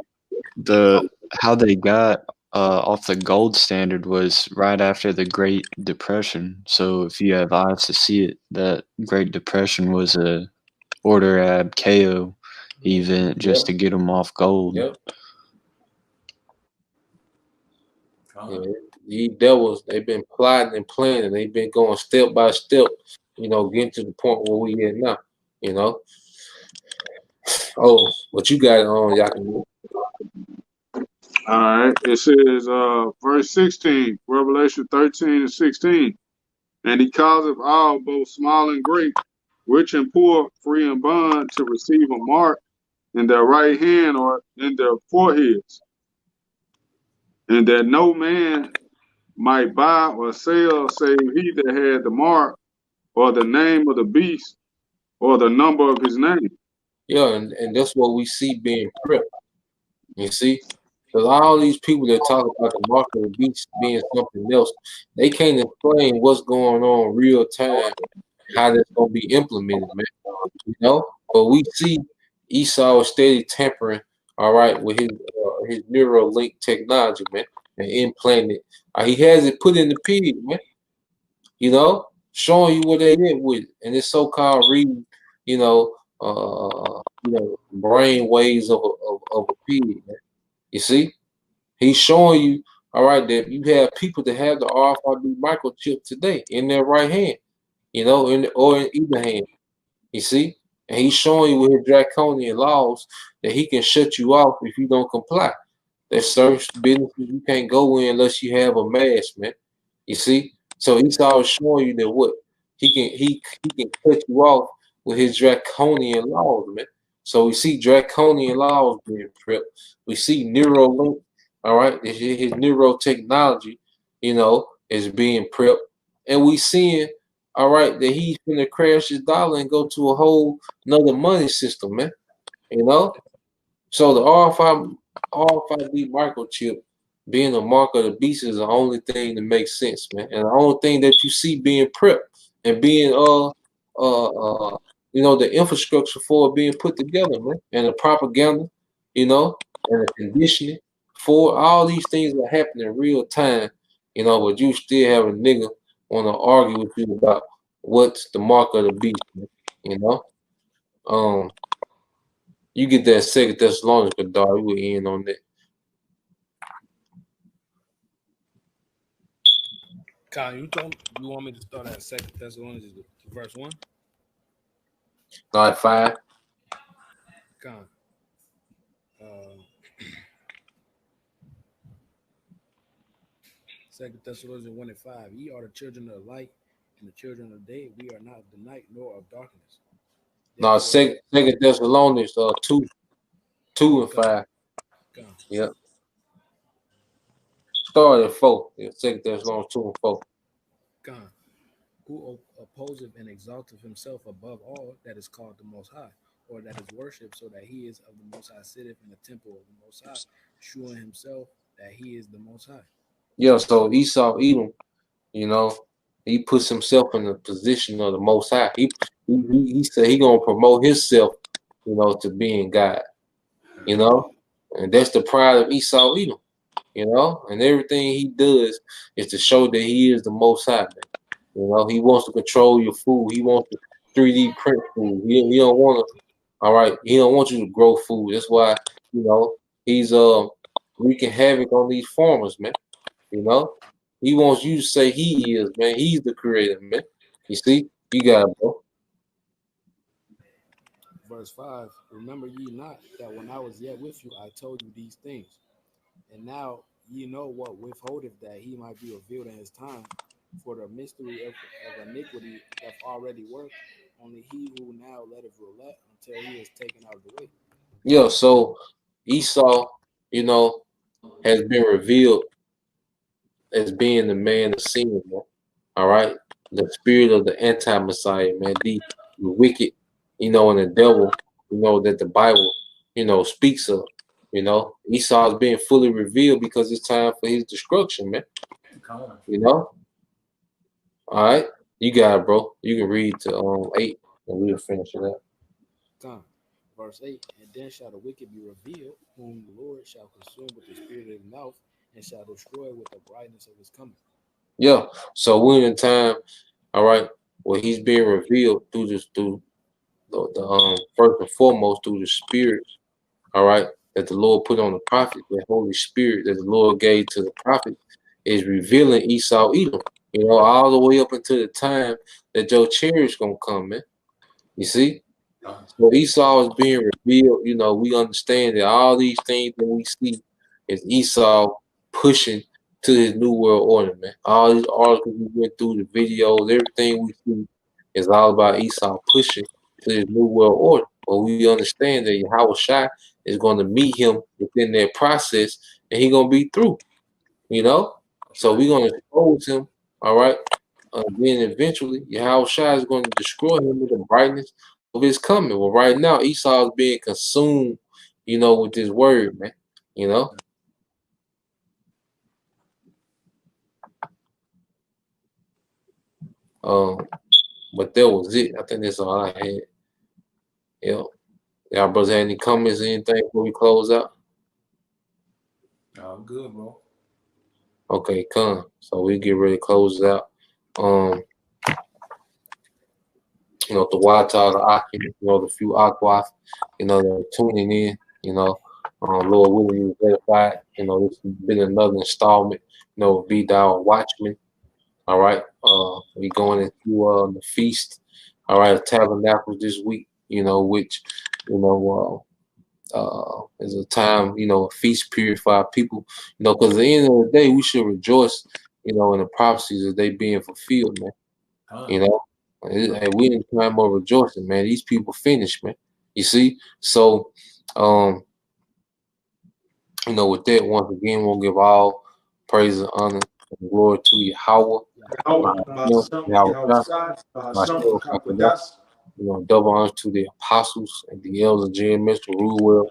how they got off the gold standard was right after the Great Depression. So if you have eyes to see it, that Great Depression was a order ab KO event just to get them off gold. Yep. Yeah, these devils, they've been plotting and planning. They've been going step by step, getting to the point where we at now, you know. Oh, but you got it on, y'all can do. All right. It says, verse 16, Revelation 13 and 16. And he causeth all, both small and great, rich and poor, free and bond, to receive a mark in their right hand or in their foreheads, and that no man might buy or sell save he that had the mark or the name of the beast or the number of his name. Yeah, and that's what we see being prepped. You see? Because all these people that talk about the mark of the beast being something else, they can't explain what's going on real time, how that's going to be implemented, man. But we see Esau is steady tampering, all right, with his Neuralink technology, man, and implanted. He has it put in the pig, man. Showing you what they did with it, and it's so-called reading, brain waves of a pig, man. You see, he's showing you, all right, that you have people that have the RFID microchip today in their right hand, or in either hand. You see, and he's showing you with his draconian laws that he can shut you off if you don't comply. There's certain businesses you can't go in unless you have a mask, man. You see, so he's always showing you that what he can cut you off with his draconian laws, man. So we see draconian laws being prepped. We see Neuralink, all right, his neurotechnology, is being prepped, and we seeing, all right, that he's gonna crash his dollar and go to a whole another money system, man. So the RFID microchip being a mark of the beast is the only thing that makes sense, man. And the only thing that you see being prepped and being the infrastructure for it being put together, man. And the propaganda, and the conditioning for all these things that happen in real time, but you still have a nigga want to argue with you about what's the mark of the beast, man, you know? You get that Second Thessalonians, dog. You were in on that. Kyle, you want me to start at 2 Thessalonians verse 1? No, at 5. Kyle. 2 Thessalonians 1 and 5. Ye are the children of the light and the children of the day. We are not of the night nor of darkness. No, Second Thessalonians 2 and 5. Yep. Start at 4. Yeah, 2 Thessalonians 2 and 4. God, who opposeth and exalteth himself above all that is called the Most High, or that is worshipped, so that he is of the Most High, sitteth in the temple of the Most High, shewing himself that he is the Most High. Yeah, so Esau, Edom, he puts himself in the position of the Most High. He said he gonna promote himself, to being God, and that's the pride of Esau, Edom, and everything he does is to show that he is the Most High. Man. He wants to control your food. He wants to 3D print food. He don't want to. All right, he don't want you to grow food. That's why he's wreaking havoc on these farmers, man. He wants you to say he is, man. He's the creator, man. You see, you got it, bro. Verse 5. Remember ye not that when I was yet with you, I told you these things, and now ye know what withholdeth that he might be revealed in his time. For the mystery of iniquity doth already work. Only he who now letteth roulette until he is taken out of the way. Yeah, so Esau, has been revealed as being the man of sin, man. All right, the spirit of the anti-Messiah, man, the wicked, and the devil, that the Bible, speaks of. Esau is being fully revealed because it's time for his destruction, man. All right, you got it, bro. You can read to 8 and we'll finish it up. Time. Verse 8, and then shall the wicked be revealed, whom the Lord shall consume with the spirit of his mouth, and shall destroy with the brightness of his coming. Yeah. So we're in time, all right, where he's being revealed through the first and foremost through the spirit, all right, that the Lord put on the prophet, the Holy Spirit that the Lord gave to the prophet is revealing Esau Edom, you know, all the way up until the time that your chariot's gonna come, man. You see? So Esau is being revealed, you know, we understand that all these things that we see is Esau pushing to his new world order, man. All these articles we went through, the videos, everything we see is all about Esau pushing to his new world order. But we understand that Yahweh Shai is going to meet him within that process and he's going to be through, you know? So we're going to expose him, all right? Then eventually, Yahweh Shai is going to destroy him with the brightness of his coming. Well, right now, Esau is being consumed, you know, with this word, man, you know? But that was it. I think that's all I had. Yeah. Y'all brothers have any comments or anything before we close out? Oh, good, bro. Okay, come. So we get ready to close out. You know, the Watch, the Aki, you know, the few Aquas, you know, they're tuning in, you know. Lord willing, you verified. You know, this has been another installment, you know, Be Thou Watchman. All right. We going into the feast, all right, of Tabernacles this week, you know, which, you know, is a time, you know, a feast period for our people, you know, because at the end of the day, we should rejoice, you know, in the prophecies that they being fulfilled, man. You know, and we in time of rejoicing, man. These people finished, man. You see, so, you know, with that, once again, we'll give all praise and honor and glory to Yahweh. You know, double honors to the apostles and the elders, Mr. Rulewell,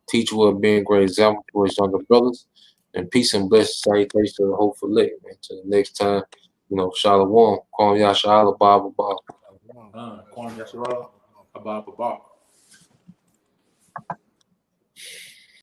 teacher will be a great example for his younger brothers. And peace and blessings, salutations to the hopeful elect, man. Till the next time, you know, Shalom, Kwam Yashala, Baba Baba. Kwam Yashala, Baba Baba.